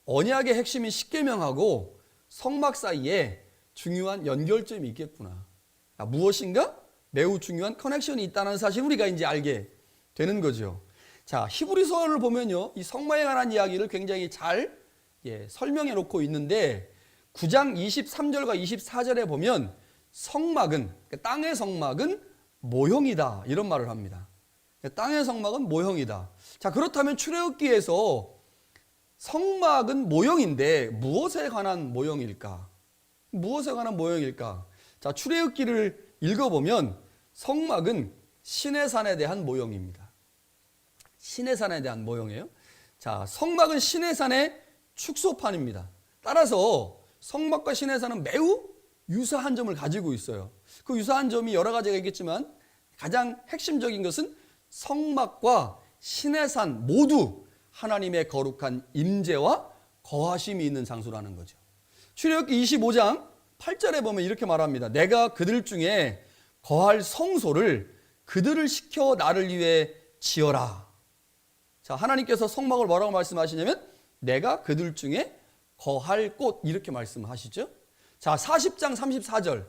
언약의 핵심인 십계명하고 성막 사이에 중요한 연결점이 있겠구나. 무엇인가 매우 중요한 커넥션이 있다는 사실을 우리가 이제 알게 되는 거죠. 자, 히브리서를 보면요, 이 성막에 관한 이야기를 굉장히 잘 설명해 놓고 있는데 9장 23절과 24절에 보면 성막은, 땅의 성막은 모형이다 이런 말을 합니다. 땅의 성막은 모형이다. 자, 그렇다면 출애굽기에서 성막은 모형인데 무엇에 관한 모형일까? 무엇에 관한 모형일까? 자, 출애굽기를 읽어보면 성막은 시내산에 대한 모형입니다. 시내산에 대한 모형이에요. 자, 성막은 시내산의 축소판입니다. 따라서 성막과 시내산은 매우 유사한 점을 가지고 있어요. 그 유사한 점이 여러 가지가 있겠지만 가장 핵심적인 것은 성막과 시내산 모두 하나님의 거룩한 임재와 거하심이 있는 장소라는 거죠. 출애굽기 25장 8절에 보면 이렇게 말합니다. 내가 그들 중에 거할 성소를 그들을 시켜 나를 위해 지어라. 자, 하나님께서 성막을 뭐라고 말씀하시냐면 내가 그들 중에 거할 곳 이렇게 말씀하시죠. 자, 40장 34절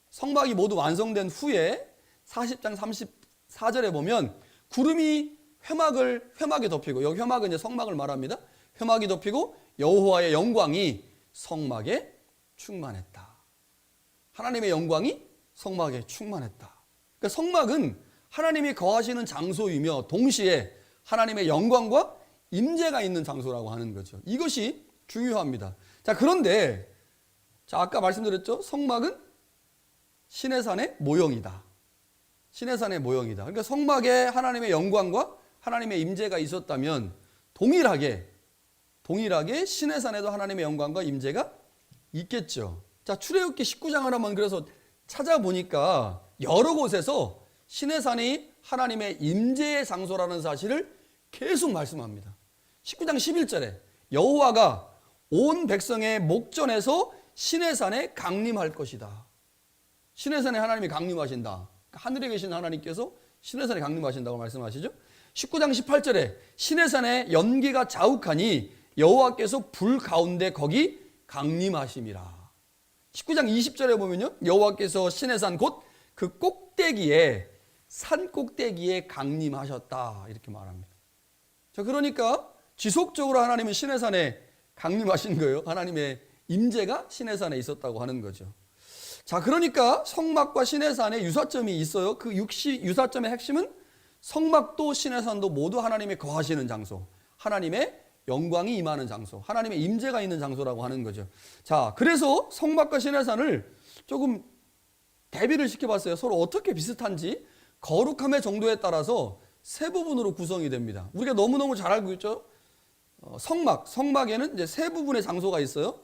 성막이 모두 완성된 후에 40장 34절에 보면 구름이 회막에 덮이고, 여기 회막은 이제 성막을 말합니다. 회막이 덮이고 여호와의 영광이 성막에 충만했다. 하나님의 영광이 성막에 충만했다. 그러니까 성막은 하나님이 거하시는 장소이며 동시에 하나님의 영광과 임재가 있는 장소라고 하는 거죠. 이것이 중요합니다. 자, 그런데 아까 말씀드렸죠. 성막은 시내산의 모형이다. 시내산의 모형이다. 그러니까 성막에 하나님의 영광과 하나님의 임재가 있었다면 동일하게 시내산에도 하나님의 영광과 임재가 있겠죠. 자, 출애굽기 19장을 한번 그래서 찾아보니까 여러 곳에서 시내산이 하나님의 임재의 장소라는 사실을 계속 말씀합니다. 19장 11절에 여호와가 온 백성의 목전에서 시내산에 강림할 것이다. 시내산에 하나님이 강림하신다. 하늘에 계신 하나님께서 시내산에 강림하신다고 말씀하시죠. 19장 18절에 시내산에 연기가 자욱하니 여호와께서 불 가운데 거기 강림하심이라. 19장 20절에 보면요, 여호와께서 시내산 곧 그 꼭대기에 산 꼭대기에 강림하셨다 이렇게 말합니다. 자, 그러니까 지속적으로 하나님은 시내산에 강림하신 거예요. 하나님의 임재가 시내산에 있었다고 하는 거죠. 자, 그러니까 성막과 시내산에 유사점이 있어요. 그 유사점의 핵심은 성막도 시내산도 모두 하나님의 거하시는 장소, 하나님의 영광이 임하는 장소, 하나님의 임재가 있는 장소라고 하는 거죠. 자, 그래서 성막과 시내산을 조금 대비를 시켜봤어요. 서로 어떻게 비슷한지. 거룩함의 정도에 따라서 세 부분으로 구성이 됩니다. 우리가 너무너무 잘 알고 있죠. 성막에는 이제 세 부분의 장소가 있어요.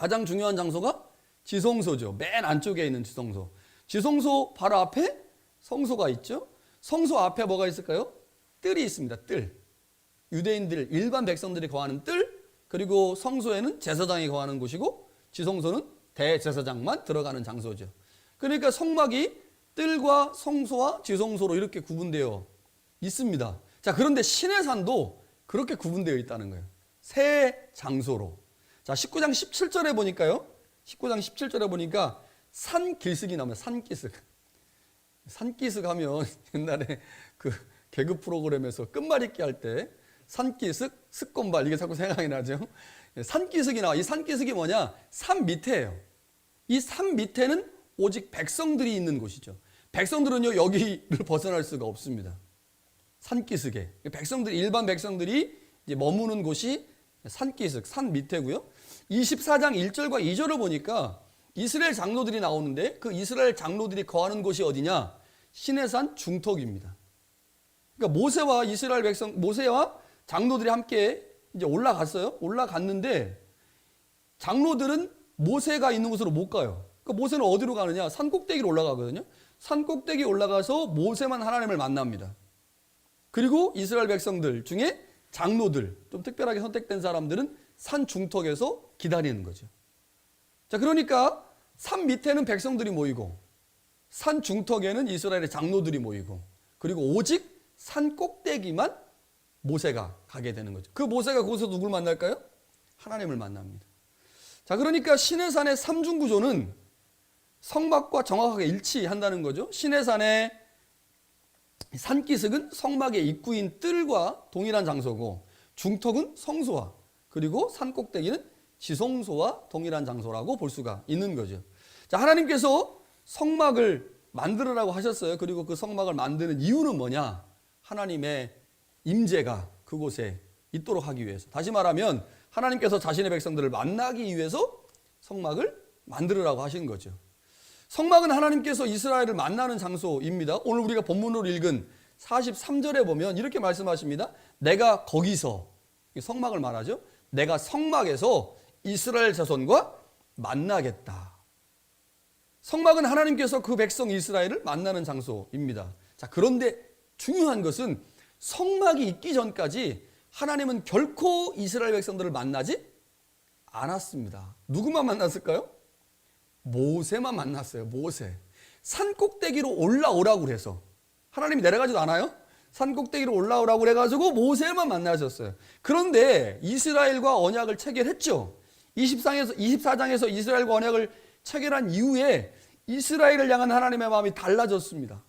가장 중요한 장소가 지성소죠. 맨 안쪽에 있는 지성소. 지성소 바로 앞에 성소가 있죠. 성소 앞에 뭐가 있을까요? 뜰이 있습니다. 뜰. 유대인들, 일반 백성들이 거하는 뜰, 그리고 성소에는 제사장이 거하는 곳이고 지성소는 대제사장만 들어가는 장소죠. 그러니까 성막이 뜰과 성소와 지성소로 이렇게 구분되어 있습니다. 자, 그런데 시내산도 그렇게 구분되어 있다는 거예요. 세 장소로. 자, 19장 17절에 보니까요. 19장 17절에 보니까 산기슭이 나옵니다. 산기슭. 산기슭 하면 옛날에 그 개그 프로그램에서 끝말잇기 할 때 산기슭, 습건발 이게 자꾸 생각이 나죠. 산기슭이 나와. 이 산기슭이 뭐냐? 산 밑에예요. 이 산 밑에는 오직 백성들이 있는 곳이죠. 백성들은요 여기를 벗어날 수가 없습니다. 산기슭에 백성들이 일반 백성들이 이제 머무는 곳이 산기슭, 산 밑에고요. 24장 1절과 2절을 보니까 이스라엘 장로들이 나오는데 그 이스라엘 장로들이 거하는 곳이 어디냐? 시내산 중턱입니다. 그러니까 모세와 이스라엘 백성, 모세와 장로들이 함께 이제 올라갔어요. 올라갔는데 장로들은 모세가 있는 곳으로 못 가요. 그러니까 모세는 어디로 가느냐? 산 꼭대기로 올라가거든요. 산 꼭대기 올라가서 모세만 하나님을 만납니다. 그리고 이스라엘 백성들 중에 장로들, 좀 특별하게 선택된 사람들은 산 중턱에서 기다리는 거죠. 자, 그러니까 산 밑에는 백성들이 모이고 산 중턱에는 이스라엘의 장로들이 모이고 그리고 오직 산 꼭대기만 모세가 가게 되는 거죠. 그 모세가 거기서 누굴 만날까요? 하나님을 만납니다. 자, 그러니까 시내산의 삼중구조는 성막과 정확하게 일치한다는 거죠. 시내산의 산기슭은 성막의 입구인 뜰과 동일한 장소고 중턱은 성소와 그리고 산 꼭대기는 지성소와 동일한 장소라고 볼 수가 있는 거죠. 자, 하나님께서 성막을 만들으라고 하셨어요. 그리고 그 성막을 만드는 이유는 뭐냐? 하나님의 임재가 그곳에 있도록 하기 위해서. 다시 말하면 하나님께서 자신의 백성들을 만나기 위해서 성막을 만들으라고 하신 거죠. 성막은 하나님께서 이스라엘을 만나는 장소입니다. 오늘 우리가 본문으로 읽은 43절에 보면 이렇게 말씀하십니다. 내가 거기서, 성막을 말하죠. 내가 성막에서 이스라엘 자손과 만나겠다. 성막은 하나님께서 그 백성 이스라엘을 만나는 장소입니다. 자, 그런데 중요한 것은 성막이 있기 전까지 하나님은 결코 이스라엘 백성들을 만나지 않았습니다. 누구만 만났을까요? 모세만 만났어요. 모세. 산 꼭대기로 올라오라고 그래서 하나님이 내려가지도 않아요? 산 꼭대기로 올라오라고 그래가지고 모세만 만나셨어요. 그런데 이스라엘과 언약을 체결했죠. 24장에서 이스라엘과 언약을 체결한 이후에 이스라엘을 향한 하나님의 마음이 달라졌습니다.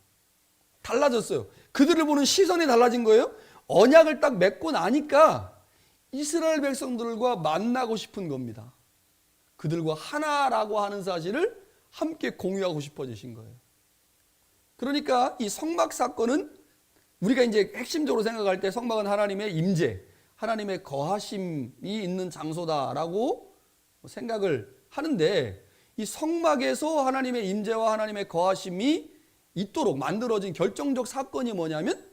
달라졌어요. 그들을 보는 시선이 달라진 거예요. 언약을 딱 맺고 나니까 이스라엘 백성들과 만나고 싶은 겁니다. 그들과 하나라고 하는 사실을 함께 공유하고 싶어지신 거예요. 그러니까 이 성막 사건은 우리가 이제 핵심적으로 생각할 때 성막은 하나님의 임재, 하나님의 거하심이 있는 장소다라고 생각을 하는데 이 성막에서 하나님의 임재와 하나님의 거하심이 있도록 만들어진 결정적 사건이 뭐냐면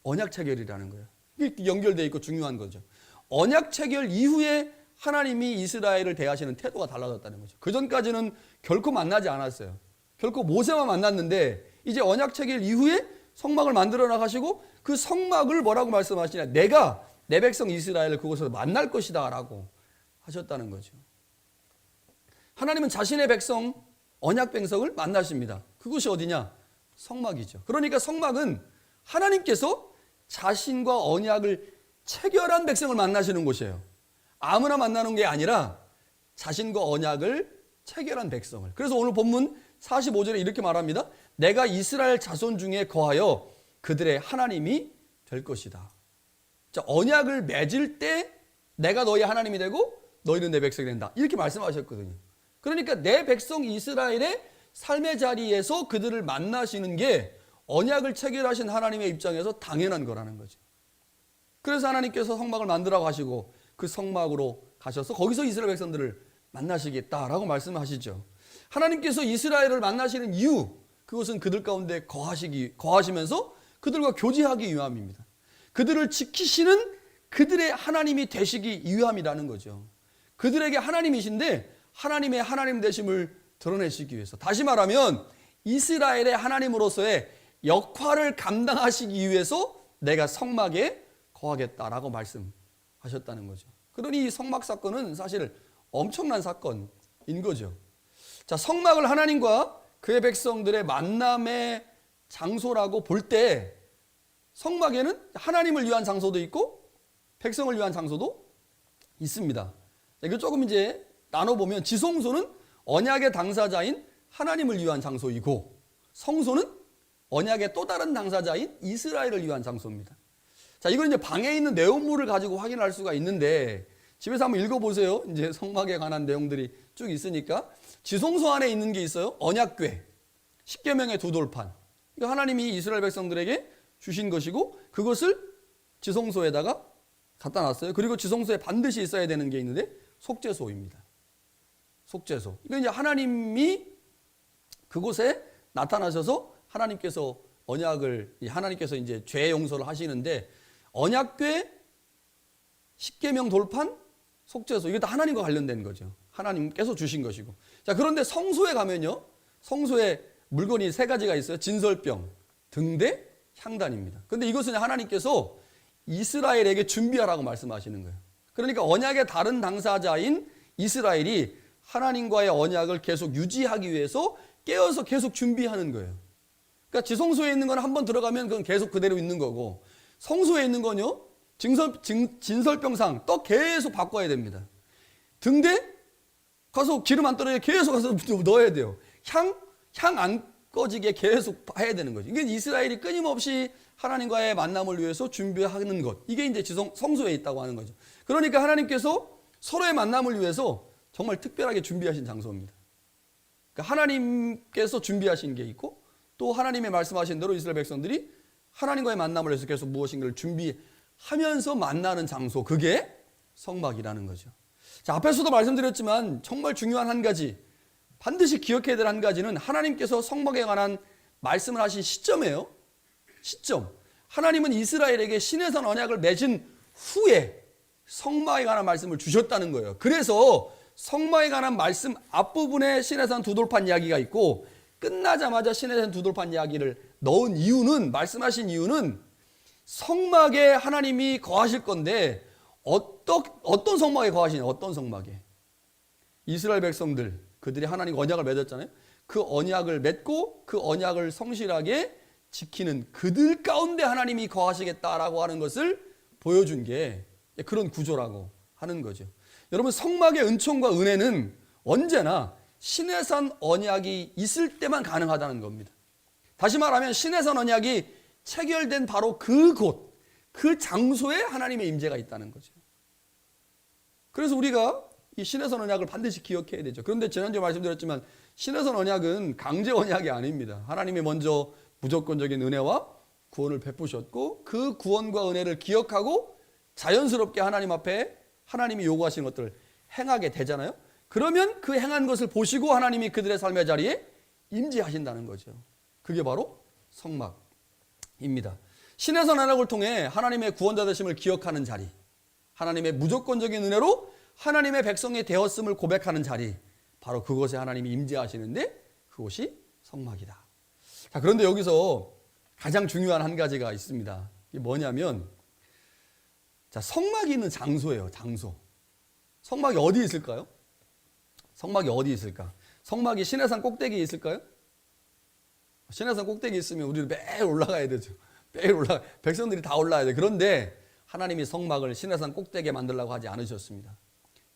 언약 체결이라는 거예요. 이게 연결되어 있고 중요한 거죠. 언약 체결 이후에 하나님이 이스라엘을 대하시는 태도가 달라졌다는 거죠. 그전까지는 결코 만나지 않았어요. 결코 모세만 만났는데 이제 언약 체결 이후에 성막을 만들어 나가시고 그 성막을 뭐라고 말씀하시냐? 내가 내 백성 이스라엘을 그곳에서 만날 것이다 라고 하셨다는 거죠. 하나님은 자신의 백성 언약 백성을 만나십니다. 그곳이 어디냐? 성막이죠. 그러니까 성막은 하나님께서 자신과 언약을 체결한 백성을 만나시는 곳이에요. 아무나 만나는 게 아니라 자신과 언약을 체결한 백성을. 그래서 오늘 본문 45절에 이렇게 말합니다. 내가 이스라엘 자손 중에 거하여 그들의 하나님이 될 것이다. 자, 언약을 맺을 때 내가 너희 하나님이 되고 너희는 내 백성이 된다. 이렇게 말씀하셨거든요. 그러니까 내 백성 이스라엘의 삶의 자리에서 그들을 만나시는 게 언약을 체결하신 하나님의 입장에서 당연한 거라는 거죠. 그래서 하나님께서 성막을 만들라고 하시고 그 성막으로 가셔서 거기서 이스라엘 백성들을 만나시겠다라고 말씀하시죠. 하나님께서 이스라엘을 만나시는 이유, 그것은 그들 가운데 거하시면서 그들과 교제하기 위함입니다. 그들을 지키시는 그들의 하나님이 되시기 위함이라는 거죠. 그들에게 하나님이신데 하나님의 하나님 되심을 드러내시기 위해서, 다시 말하면 이스라엘의 하나님으로서의 역할을 감당하시기 위해서 내가 성막에 거하겠다라고 말씀하셨다는 거죠. 그러니 이 성막 사건은 사실 엄청난 사건인 거죠. 자, 성막을 하나님과 그의 백성들의 만남의 장소라고 볼 때 성막에는 하나님을 위한 장소도 있고 백성을 위한 장소도 있습니다. 이거 조금 이제 나눠보면 지성소는 언약의 당사자인 하나님을 위한 장소이고 성소는 언약의 또 다른 당사자인 이스라엘을 위한 장소입니다. 자, 이건 이제 방에 있는 내용물을 가지고 확인할 수가 있는데 집에서 한번 읽어보세요. 이제 성막에 관한 내용들이 쭉 있으니까 지성소 안에 있는 게 있어요. 언약궤, 십계명의 두 돌판. 이거 하나님이 이스라엘 백성들에게 주신 것이고 그것을 지성소에다가 갖다 놨어요. 그리고 지성소에 반드시 있어야 되는 게 있는데 속죄소입니다. 속죄소. 이거 이제 하나님이 그곳에 나타나셔서 하나님께서 언약을, 하나님께서 이제 죄 용서를 하시는데 언약궤, 십계명 돌판, 속죄소, 이게 다 하나님과 관련된 거죠. 하나님께서 주신 것이고. 자, 그런데 성소에 가면요, 성소에 물건이 세 가지가 있어요. 진설병, 등대, 향단입니다. 그런데 이것은 하나님께서 이스라엘에게 준비하라고 말씀하시는 거예요. 그러니까 언약의 다른 당사자인 이스라엘이 하나님과의 언약을 계속 유지하기 위해서 깨어서 계속 준비하는 거예요. 그러니까 지성소에 있는 건 한번 들어가면 그건 계속 그대로 있는 거고, 성소에 있는 건요, 진설병상 떡 계속 바꿔야 됩니다. 등대 가서 기름 안 떨어지게 계속 가서 넣어야 돼요. 향 안 꺼지게 계속 해야 되는 거죠. 이게 이스라엘이 끊임없이 하나님과의 만남을 위해서 준비하는 것, 이게 이제 성소에 있다고 하는 거죠. 그러니까 하나님께서 서로의 만남을 위해서 정말 특별하게 준비하신 장소입니다. 그러니까 하나님께서 준비하신 게 있고 또 하나님의 말씀하신 대로 이스라엘 백성들이 하나님과의 만남을 위해서 계속 무엇인가를 준비하면서 만나는 장소, 그게 성막이라는 거죠. 자, 앞에서도 말씀드렸지만 정말 중요한 한 가지, 반드시 기억해야 될 한 가지는 하나님께서 성막에 관한 말씀을 하신 시점이에요. 시점. 하나님은 이스라엘에게 시내산 언약을 맺은 후에 성막에 관한 말씀을 주셨다는 거예요. 그래서 성막에 관한 말씀 앞부분에 시내산 두 돌판 이야기가 있고 끝나자마자 시내산 두 돌판 이야기를 넣은 이유는, 말씀하신 이유는 성막에 하나님이 거하실 건데 어떤 성막에 거하시냐, 어떤 성막에? 이스라엘 백성들, 그들이 하나님과 언약을 맺었잖아요. 그 언약을 맺고 그 언약을 성실하게 지키는 그들 가운데 하나님이 거하시겠다라고 하는 것을 보여준 게 그런 구조라고 하는 거죠. 여러분, 성막의 은총과 은혜는 언제나 시내산 언약이 있을 때만 가능하다는 겁니다. 다시 말하면 시내산 언약이 체결된 바로 그곳, 그 장소에 하나님의 임재가 있다는 거죠. 그래서 우리가 이 시내산 언약을 반드시 기억해야 되죠. 그런데 지난주에 말씀드렸지만 시내산 언약은 강제 언약이 아닙니다. 하나님이 먼저 무조건적인 은혜와 구원을 베푸셨고 그 구원과 은혜를 기억하고 자연스럽게 하나님 앞에 하나님이 요구하시는 것들을 행하게 되잖아요. 그러면 그 행한 것을 보시고 하나님이 그들의 삶의 자리에 임재하신다는 거죠. 그게 바로 성막입니다. 시내산 언약을 통해 하나님의 구원자 되심을 기억하는 자리, 하나님의 무조건적인 은혜로 하나님의 백성이 되었음을 고백하는 자리, 바로 그곳에 하나님이 임재하시는데 그곳이 성막이다. 자, 그런데 여기서 가장 중요한 한 가지가 있습니다. 이게 뭐냐면, 자, 성막이 있는 장소예요. 장소. 성막이 어디 있을까요? 성막이 어디 있을까? 성막이 시내산 꼭대기에 있을까요? 시내산 꼭대기에 있으면 우리는 매일 올라가야 되죠. 매일 백성들이 다 올라야 돼. 그런데 하나님이 성막을 시내산 꼭대기에 만들려고 하지 않으셨습니다.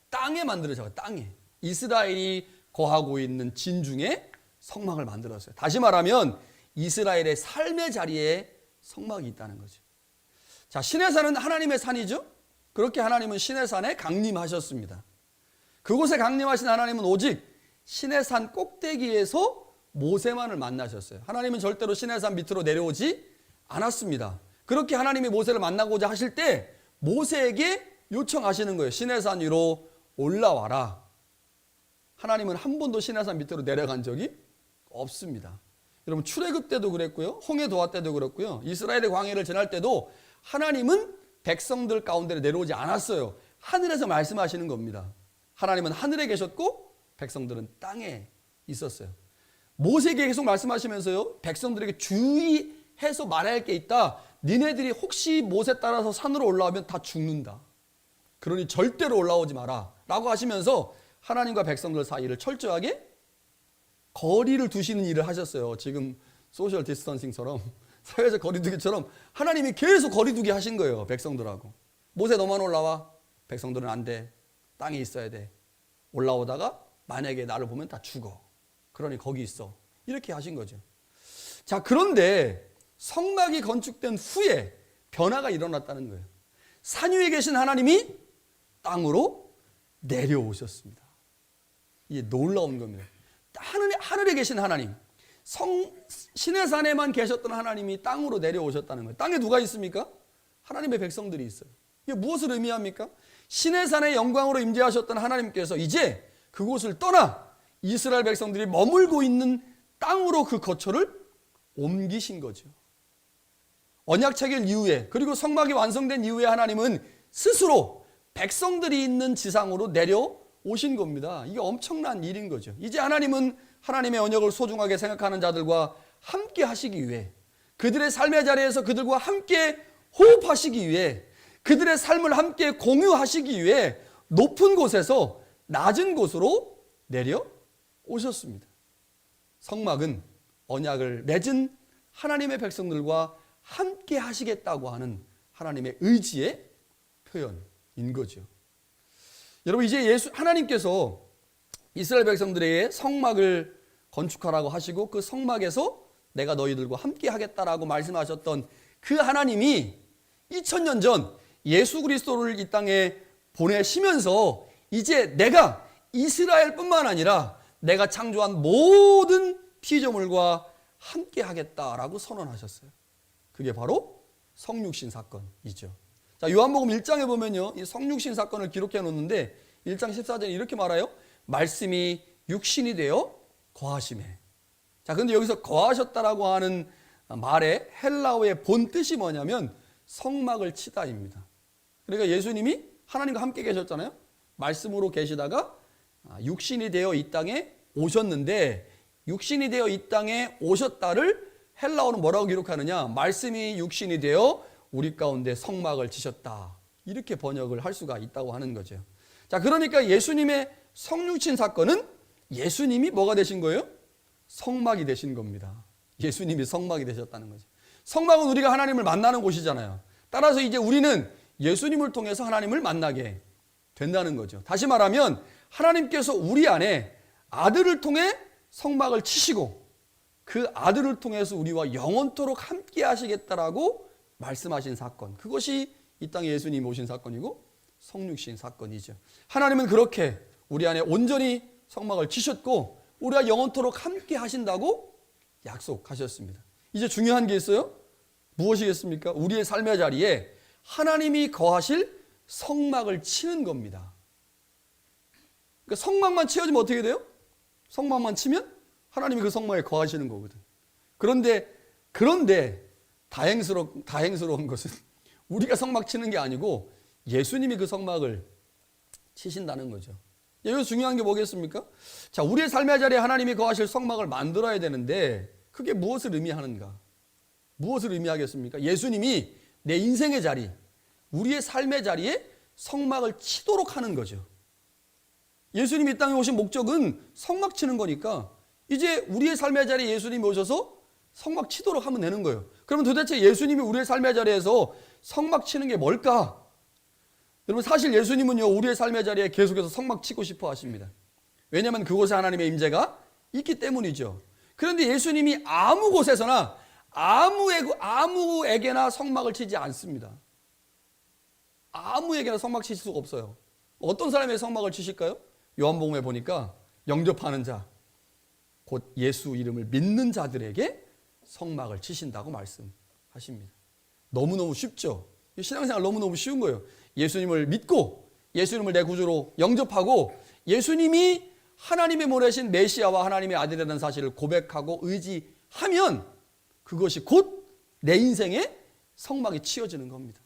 땅에 만들으셔서, 땅에 이스라엘이 거하고 있는 진중에 성막을 만들었어요. 다시 말하면 이스라엘의 삶의 자리에 성막이 있다는 거죠. 자, 시내산은 하나님의 산이죠. 그렇게 하나님은 시내산에 강림하셨습니다. 그곳에 강림하신 하나님은 오직 시내산 꼭대기에서 모세만을 만나셨어요. 하나님은 절대로 시내산 밑으로 내려오지 않았습니다. 그렇게 하나님이 모세를 만나고자 하실 때 모세에게 요청하시는 거예요. 시내산 위로 올라와라. 하나님은 한 번도 시내산 밑으로 내려간 적이 없습니다. 여러분, 출애굽 때도 그랬고요, 홍해 도화 때도 그렇고요, 이스라엘의 광야를 지날 때도 하나님은 백성들 가운데 내려오지 않았어요. 하늘에서 말씀하시는 겁니다. 하나님은 하늘에 계셨고 백성들은 땅에 있었어요. 모세에게 계속 말씀하시면서요, 백성들에게 주의해서 말해야 할 게 있다. 니네들이 혹시 모세 따라서 산으로 올라오면 다 죽는다. 그러니 절대로 올라오지 마라 라고 하시면서 하나님과 백성들 사이를 철저하게 거리를 두시는 일을 하셨어요. 지금 소셜 디스턴싱처럼, 사회적 거리두기처럼 하나님이 계속 거리두기 하신 거예요, 백성들하고. 모세 너만 올라와. 백성들은 안 돼. 땅에 있어야 돼. 올라오다가 만약에 나를 보면 다 죽어. 그러니 거기 있어. 이렇게 하신 거죠. 자, 그런데 성막이 건축된 후에 변화가 일어났다는 거예요. 산 위에 계신 하나님이 땅으로 내려오셨습니다. 이게 놀라운 겁니다. 하늘에 계신 하나님, 신의 산에만 계셨던 하나님이 땅으로 내려오셨다는 거예요. 땅에 누가 있습니까? 하나님의 백성들이 있어요. 이게 무엇을 의미합니까? 신의 산의 영광으로 임재하셨던 하나님께서 이제 그곳을 떠나 이스라엘 백성들이 머물고 있는 땅으로 그 거처를 옮기신 거죠. 언약 체결 이후에, 그리고 성막이 완성된 이후에 하나님은 스스로 백성들이 있는 지상으로 내려오신 겁니다. 이게 엄청난 일인 거죠. 이제 하나님은 하나님의 언약을 소중하게 생각하는 자들과 함께 하시기 위해, 그들의 삶의 자리에서 그들과 함께 호흡하시기 위해, 그들의 삶을 함께 공유하시기 위해 높은 곳에서 낮은 곳으로 내려오셨습니다. 성막은 언약을 맺은 하나님의 백성들과 함께 하시겠다고 하는 하나님의 의지의 표현인 거죠. 여러분, 이제 하나님께서 이스라엘 백성들에게 성막을 건축하라고 하시고 그 성막에서 내가 너희들과 함께 하겠다라고 말씀하셨던 그 하나님이 2000년 전 예수 그리스도를 이 땅에 보내시면서 이제 내가 이스라엘뿐만 아니라 내가 창조한 모든 피조물과 함께 하겠다라고 선언하셨어요. 그게 바로 성육신 사건이죠. 자, 요한복음 1장에 보면요, 이 성육신 사건을 기록해 놓는데 1장 14절에 이렇게 말해요. 말씀이 육신이 되어 거하시매. 자, 근데 여기서 거하셨다라고 하는 말의 헬라어의 본 뜻이 뭐냐면 성막을 치다입니다. 그러니까 예수님이 하나님과 함께 계셨잖아요. 말씀으로 계시다가 육신이 되어 이 땅에 오셨는데, 육신이 되어 이 땅에 오셨다를 헬라어는 뭐라고 기록하느냐? 말씀이 육신이 되어 우리 가운데 성막을 치셨다. 이렇게 번역을 할 수가 있다고 하는 거죠. 자, 그러니까 예수님의 성육신 사건은 예수님이 뭐가 되신 거예요? 성막이 되신 겁니다. 예수님이 성막이 되셨다는 거죠. 성막은 우리가 하나님을 만나는 곳이잖아요. 따라서 이제 우리는 예수님을 통해서 하나님을 만나게 된다는 거죠. 다시 말하면 하나님께서 우리 안에 아들을 통해 성막을 치시고 그 아들을 통해서 우리와 영원토록 함께 하시겠다라고 말씀하신 사건, 그것이 이 땅에 예수님이 오신 사건이고 성육신 사건이죠. 하나님은 그렇게 우리 안에 온전히 성막을 치셨고 우리와 영원토록 함께 하신다고 약속하셨습니다. 이제 중요한 게 있어요. 무엇이겠습니까? 우리의 삶의 자리에 하나님이 거하실 성막을 치는 겁니다. 그러니까 성막만 치어지면 어떻게 돼요? 성막만 치면 하나님이 그 성막에 거하시는 거거든. 그런데 다행스러운 것은 우리가 성막 치는 게 아니고 예수님이 그 성막을 치신다는 거죠. 여기서 중요한 게 뭐겠습니까? 자, 우리의 삶의 자리에 하나님이 거하실 성막을 만들어야 되는데 그게 무엇을 의미하는가? 무엇을 의미하겠습니까? 예수님이 내 인생의 자리, 우리의 삶의 자리에 성막을 치도록 하는 거죠. 예수님이 이 땅에 오신 목적은 성막 치는 거니까 이제 우리의 삶의 자리에 예수님이 오셔서 성막 치도록 하면 되는 거예요. 그러면 도대체 예수님이 우리의 삶의 자리에서 성막 치는 게 뭘까? 여러분, 사실 예수님은요, 우리의 삶의 자리에 계속해서 성막 치고 싶어 하십니다. 왜냐하면 그곳에 하나님의 임재가 있기 때문이죠. 그런데 예수님이 아무 곳에서나 아무에게나 성막을 치지 않습니다. 아무에게나 성막 치실 수가 없어요. 어떤 사람의 성막을 치실까요? 요한복음에 보니까 영접하는 자, 곧 예수 이름을 믿는 자들에게 성막을 치신다고 말씀하십니다. 너무너무 쉽죠? 신앙생활 너무너무 쉬운 거예요. 예수님을 믿고 예수님을 내 구주로 영접하고 예수님이 하나님의 보내신 메시아와 하나님의 아들이라는 사실을 고백하고 의지하면 그것이 곧 내 인생에 성막이 치어지는 겁니다.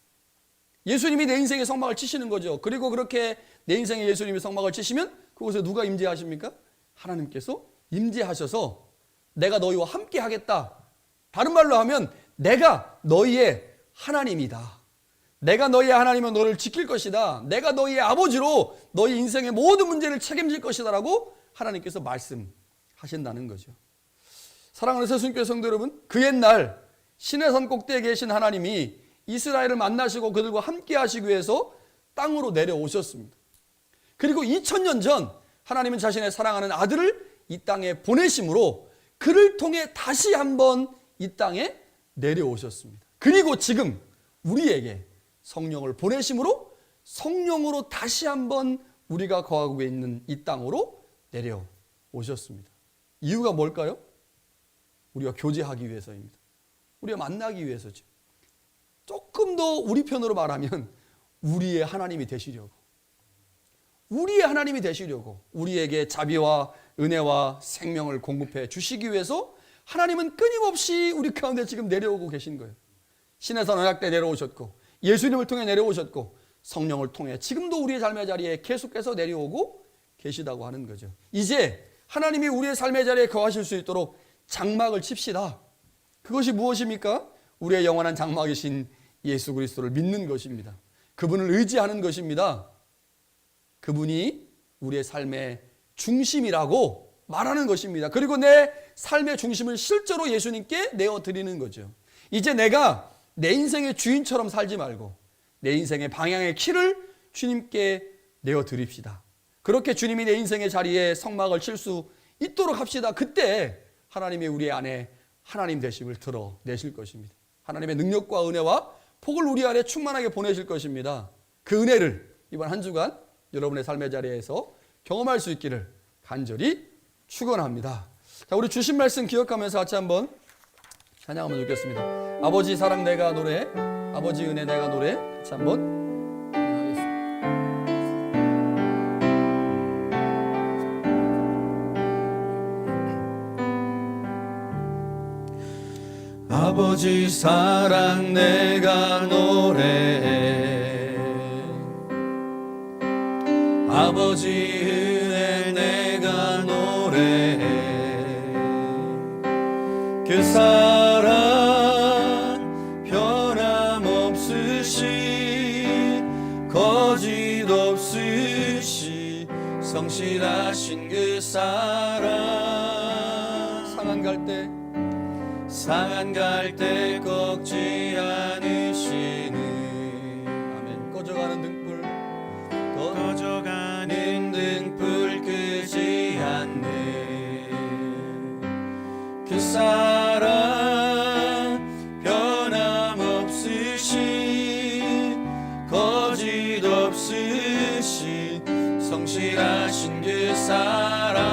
예수님이 내 인생에 성막을 치시는 거죠. 그리고 그렇게 내 인생에 예수님이 성막을 치시면 그곳에 누가 임재하십니까? 하나님께서 임재하셔서 내가 너희와 함께 하겠다. 다른 말로 하면 내가 너희의 하나님이다. 내가 너희의 하나님은 너를 지킬 것이다. 내가 너희의 아버지로 너희 인생의 모든 문제를 책임질 것이다 라고 하나님께서 말씀하신다는 거죠. 사랑하는 새순교회 성도 여러분, 그 옛날 시내산 꼭대기에 계신 하나님이 이스라엘을 만나시고 그들과 함께 하시기 위해서 땅으로 내려오셨습니다. 그리고 2000년 전 하나님은 자신의 사랑하는 아들을 이 땅에 보내심으로 그를 통해 다시 한번 이 땅에 내려오셨습니다. 그리고 지금 우리에게 성령을 보내심으로 성령으로 다시 한번 우리가 거하고 있는 이 땅으로 내려오셨습니다. 이유가 뭘까요? 우리가 교제하기 위해서입니다. 우리가 만나기 위해서죠. 조금 더 우리 편으로 말하면 우리의 하나님이 되시려고, 우리의 하나님이 되시려고 우리에게 자비와 은혜와 생명을 공급해 주시기 위해서 하나님은 끊임없이 우리 가운데 지금 내려오고 계신 거예요. 시내산 언약 때 내려오셨고 예수님을 통해 내려오셨고 성령을 통해 지금도 우리의 삶의 자리에 계속해서 내려오고 계시다고 하는 거죠. 이제 하나님이 우리의 삶의 자리에 거하실 수 있도록 장막을 칩시다. 그것이 무엇입니까? 우리의 영원한 장막이신 예수 그리스도를 믿는 것입니다. 그분을 의지하는 것입니다. 그분이 우리의 삶의 중심이라고 말하는 것입니다. 그리고 내 삶의 중심을 실제로 예수님께 내어드리는 거죠. 이제 내가 내 인생의 주인처럼 살지 말고 내 인생의 방향의 키를 주님께 내어드립시다. 그렇게 주님이 내 인생의 자리에 성막을 칠 수 있도록 합시다. 그때 하나님이 우리 안에 하나님 되심을 드러내실 것입니다. 하나님의 능력과 은혜와 복을 우리 안에 충만하게 보내실 것입니다. 그 은혜를 이번 한 주간 여러분의 삶의 자리에서 경험할 수 있기를 간절히 축원합니다. 자, 우리 주신 말씀 기억하면서 같이 한번 찬양하면 좋겠습니다. 아버지 사랑 내가 노래, 아버지 은혜 내가 노래, 같이 한번 아버지 사랑 내가 노래해, 아버지 은혜 내가 노래해. 그 사랑 변함없으시 거짓 없으시 성실하신 그 사랑. 상한 갈 때 꺾지 않으시는 아멘. 꺼져가는 등불 끄지 않는 그 사랑 변함없으시 거짓 없으시 성실하신 그 사랑.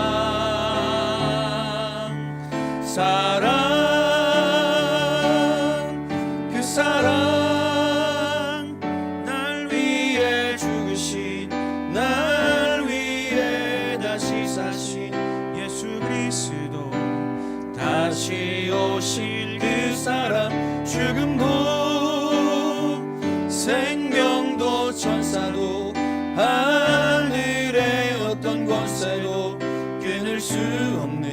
그 사랑 날 위해 죽으신 날 위해 다시 사신 예수 그리스도 다시 오실 그 사랑. 죽음도 생명도 천사도 하늘의 어떤 권세도 끊을 수 없는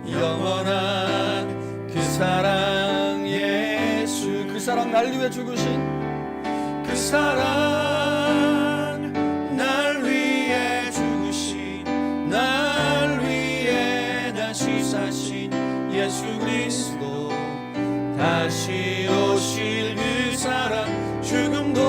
영원한 그 사랑 예수. 그 사랑 날 위해 죽으신 그 사랑 날 위해 죽으신 날 위해 다시 사신 예수 그리스도 다시 오실 그 사랑. 죽음도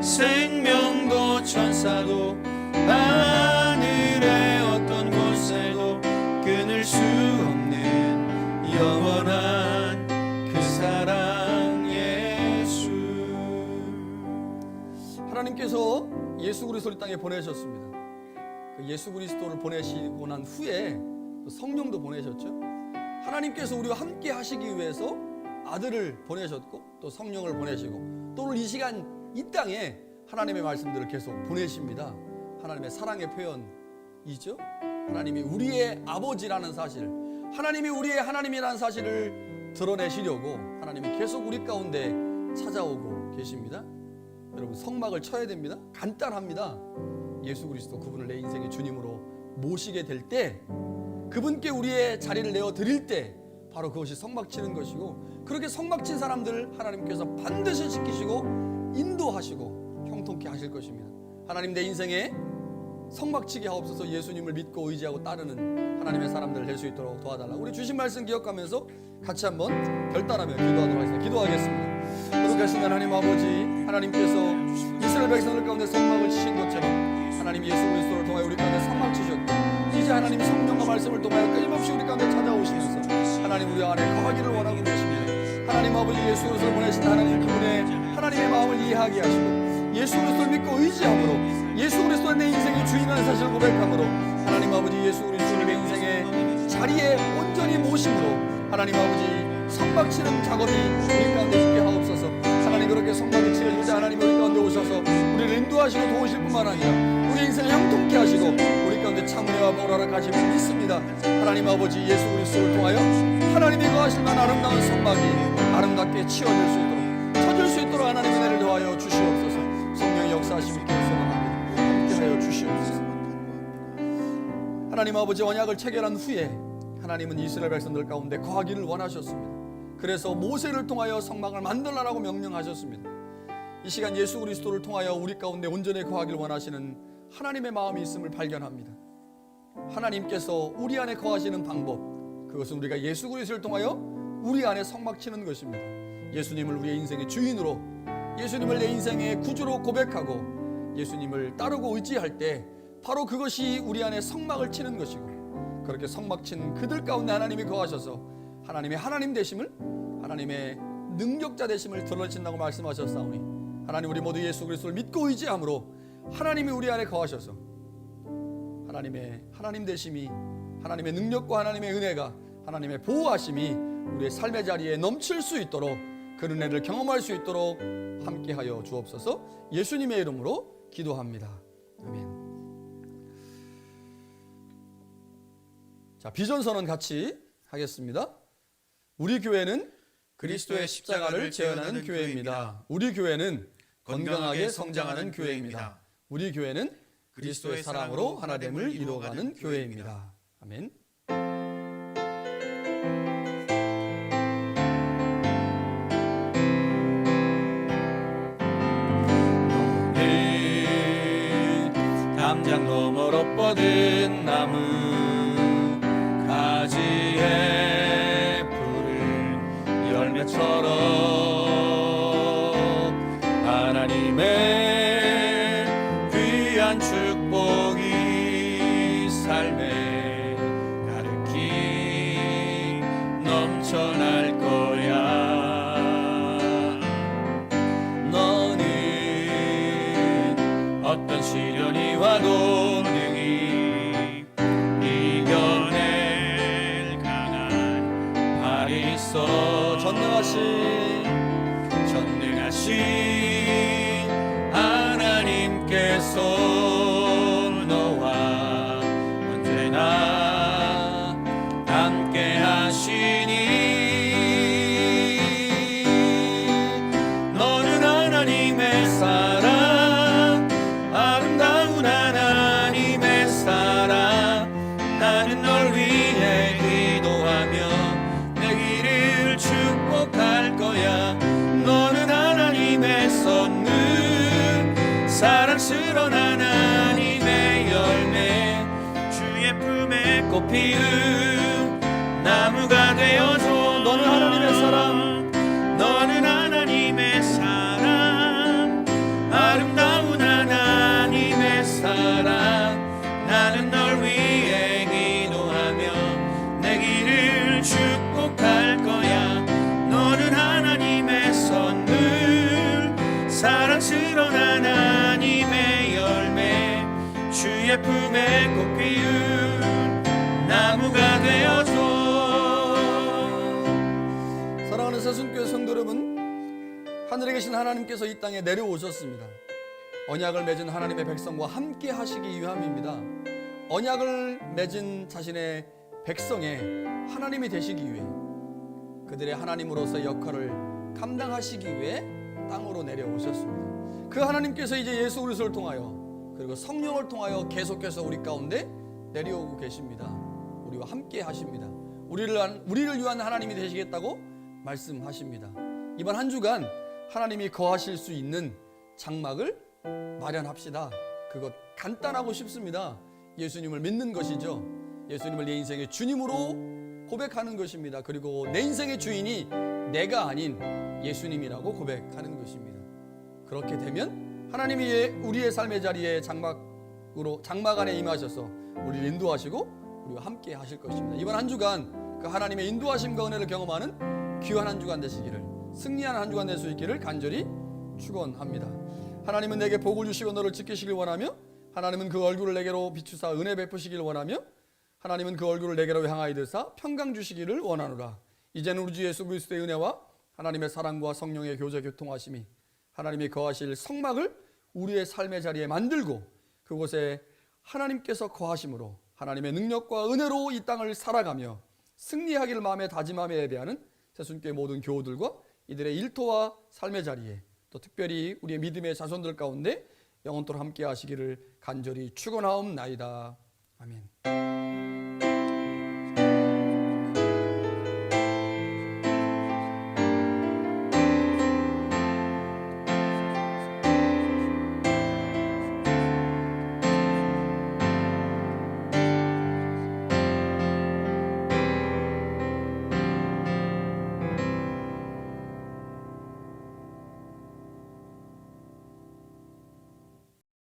생명도 천사도 하늘의 어떤 권세도 끊을 수 없는 영원한 그 사랑 예수. 하나님께서 예수 그리스도를 땅에 보내셨습니다. 그 예수 그리스도를 보내시고 난 후에 성령도 보내셨죠. 하나님께서 우리와 함께 하시기 위해서 아들을 보내셨고 또 성령을 보내시고 또 오늘 이 시간 이 땅에 하나님의 말씀들을 계속 보내십니다. 하나님의 사랑의 표현이죠. 하나님이 우리의 아버지라는 사실, 하나님이 우리의 하나님이라는 사실을 드러내시려고 하나님이 계속 우리 가운데 찾아오고 계십니다. 여러분 성막을 쳐야 됩니다. 간단합니다. 예수 그리스도 그분을 내 인생의 주님으로 모시게 될 때, 그분께 우리의 자리를 내어 드릴 때 바로 그것이 성막치는 것이고, 그렇게 성막친 사람들 하나님께서 반드시 지키시고 인도하시고 형통케 하실 것입니다. 하나님, 내 인생에 성막치게 하옵소서. 예수님을 믿고 의지하고 따르는 하나님의 사람들 될 수 있도록 도와달라. 우리 주신 말씀 기억하면서 같이 한번 결단하며 기도하도록 하겠습니다. 기도하겠습니다. 거룩하신 하나님 아버지, 하나님께서 이스라엘 백성들 가운데 성막을 치신 것처럼 하나님 예수 그리스도를 통하여 우리 가운데 성막 치셨고, 이제 하나님 성령과 말씀을 통하여 끊임없이 우리 가운데 찾아오시면서 하나님 우리 안에 거하기를 원하고 계십니다. 하나님 아버지, 예수 그리스도를 보내신 하나님, 그분의 하나님의 마음을 이해하게 하시고 예수 그리스도를 믿고 의지함으로 예수 그리스도의 내 인생의 주인이라는 사실을 고백함으로 하나님 아버지, 예수 그리스도를 내 인생의 자리에 온전히 모심으로 하나님 아버지 성막치는 작업이 우리 가운데 있게 하옵소서. 하나님, 그렇게 성막이 치어지자 하나님 우리 가운데 오셔서 우리를 인도하시고 도우실 뿐만 아니라 우리 인생을 형통케 하시고 우리 가운데 참은혜와 보라를 가심을 믿습니다. 하나님 아버지, 예수 그리스도를 통하여 하나님이 거하실 만한 아름다운 성막이 아름답게 치어질 수 있도록, 쳐질 수 있도록 하나님의 은혜를 더하여 주시옵소서. 성령의 역사하심을 기도합니다. 함께하여 주시옵소서. 하나님 아버지, 언약을 체결한 후에 하나님은 이스라엘 백성들 가운데 거하기를 원하셨습니다. 그래서 모세를 통하여 성막을 만들라라고 명령하셨습니다. 이 시간 예수 그리스도를 통하여 우리 가운데 온전히 거하기를 원하시는 하나님의 마음이 있음을 발견합니다. 하나님께서 우리 안에 거하시는 방법, 그것은 우리가 예수 그리스도를 통하여 우리 안에 성막 치는 것입니다. 예수님을 우리의 인생의 주인으로, 예수님을 내 인생의 구주로 고백하고 예수님을 따르고 의지할 때 바로 그것이 우리 안에 성막을 치는 것이고, 그렇게 성막 친 그들 가운데 하나님이 거하셔서 하나님의 하나님 되심을, 하나님의 능력자 되심을 드러내신다고 말씀하셨사오니, 하나님 우리 모두 예수 그리스도를 믿고 의지함으로 하나님이 우리 안에 거하셔서 하나님의 하나님 되심이, 하나님의 능력과 하나님의 은혜가, 하나님의 보호하심이 우리의 삶의 자리에 넘칠 수 있도록, 그 은혜를 경험할 수 있도록 함께하여 주옵소서. 예수님의 이름으로 기도합니다. 아멘. 자, 비전선언 같이 하겠습니다. 우리 교회는 그리스도의 십자가를 재현하는 교회입니다. 우리 교회는 건강하게 성장하는 교회입니다. 우리 교회는 그리스도의 사랑으로 하나됨을 이루어가는 교회입니다. 아멘. 담장 너머로 뻗은 나무 가지에 푸른 열매처럼 하나님의 귀한 축복이 삶에 가득히 넘쳐날 거야. 너는 어떤 시련이 와도 능히 이겨낼 강한 발이 있어. 전능하신 하나님께서 너와 언제나 함께 하시니, 너는 하나님의 사랑, 아름다운 하나님의 사랑. 나는 널 위해 기도하며 내 길을 축복할 거야. 너는 하나님의 선물, 사랑스러운 하나님의 열매, 주의 품에 꽃 피운 나무가 되어줘. 너는 하나님의 사랑, 너는 하나님의 사랑, 아름다운 하나님의 사랑. 나는 널 위해 기도하며 내 길을 축복할 거야. 너는 하나님의 선물, 사랑스러운 하나님의 열매, 주의 품에 꽃 피운 나무가 되어줘. 사랑하는 새순교회 성도 여러분, 하늘에 계신 하나님께서 이 땅에 내려오셨습니다. 언약을 맺은 하나님의 백성과 함께 하시기 위함입니다. 언약을 맺은 자신의 백성의 하나님이 되시기 위해, 그들의 하나님으로서의 역할을 감당하시기 위해 땅으로 내려오셨습니다. 그 하나님께서 이제 예수 그리스도를 통하여 그리고 성령을 통하여 계속해서 우리 가운데 내려오고 계십니다. 우리와 함께 하십니다. 우리를 위한 하나님이 되시겠다고 말씀하십니다. 이번 한 주간 하나님이 거하실 수 있는 장막을 마련합시다. 그것 간단하고 쉽습니다. 예수님을 믿는 것이죠. 예수님을 내 인생의 주님으로 고백하는 것입니다. 그리고 내 인생의 주인이 내가 아닌 예수님이라고 고백하는 것입니다. 그렇게 되면 하나님이 우리의 삶의 자리에 장막 안에 임하셔서 우리를 인도하시고 우리와 함께 하실 것입니다. 이번 한 주간 그 하나님의 인도하심과 은혜를 경험하는 귀한 한 주간 되시기를, 승리하는 한 주간 될 수 있기를 간절히 축원합니다. 하나님은 내게 복을 주시고 너를 지키시길 원하며, 하나님은 그 얼굴을 내게로 비추사 은혜 베푸시길 원하며, 하나님은 그 얼굴을 내게로 향하여 드사 평강 주시기를 원하노라. 이제는 우리 주 예수 그리스도의 은혜와 하나님의 사랑과 성령의 교제 교통하심이 하나님이 거하실 성막을 우리의 삶의 자리에 만들고 그곳에 하나님께서 거하심으로 하나님의 능력과 은혜로 이 땅을 살아가며 승리하기를 마음에 다짐하며 예배하는 새순교회 모든 교우들과 이들의 일터와 삶의 자리에, 또 특별히 우리의 믿음의 자손들 가운데 영원토록 함께 하시기를 간절히 축원하옵나이다. 아멘.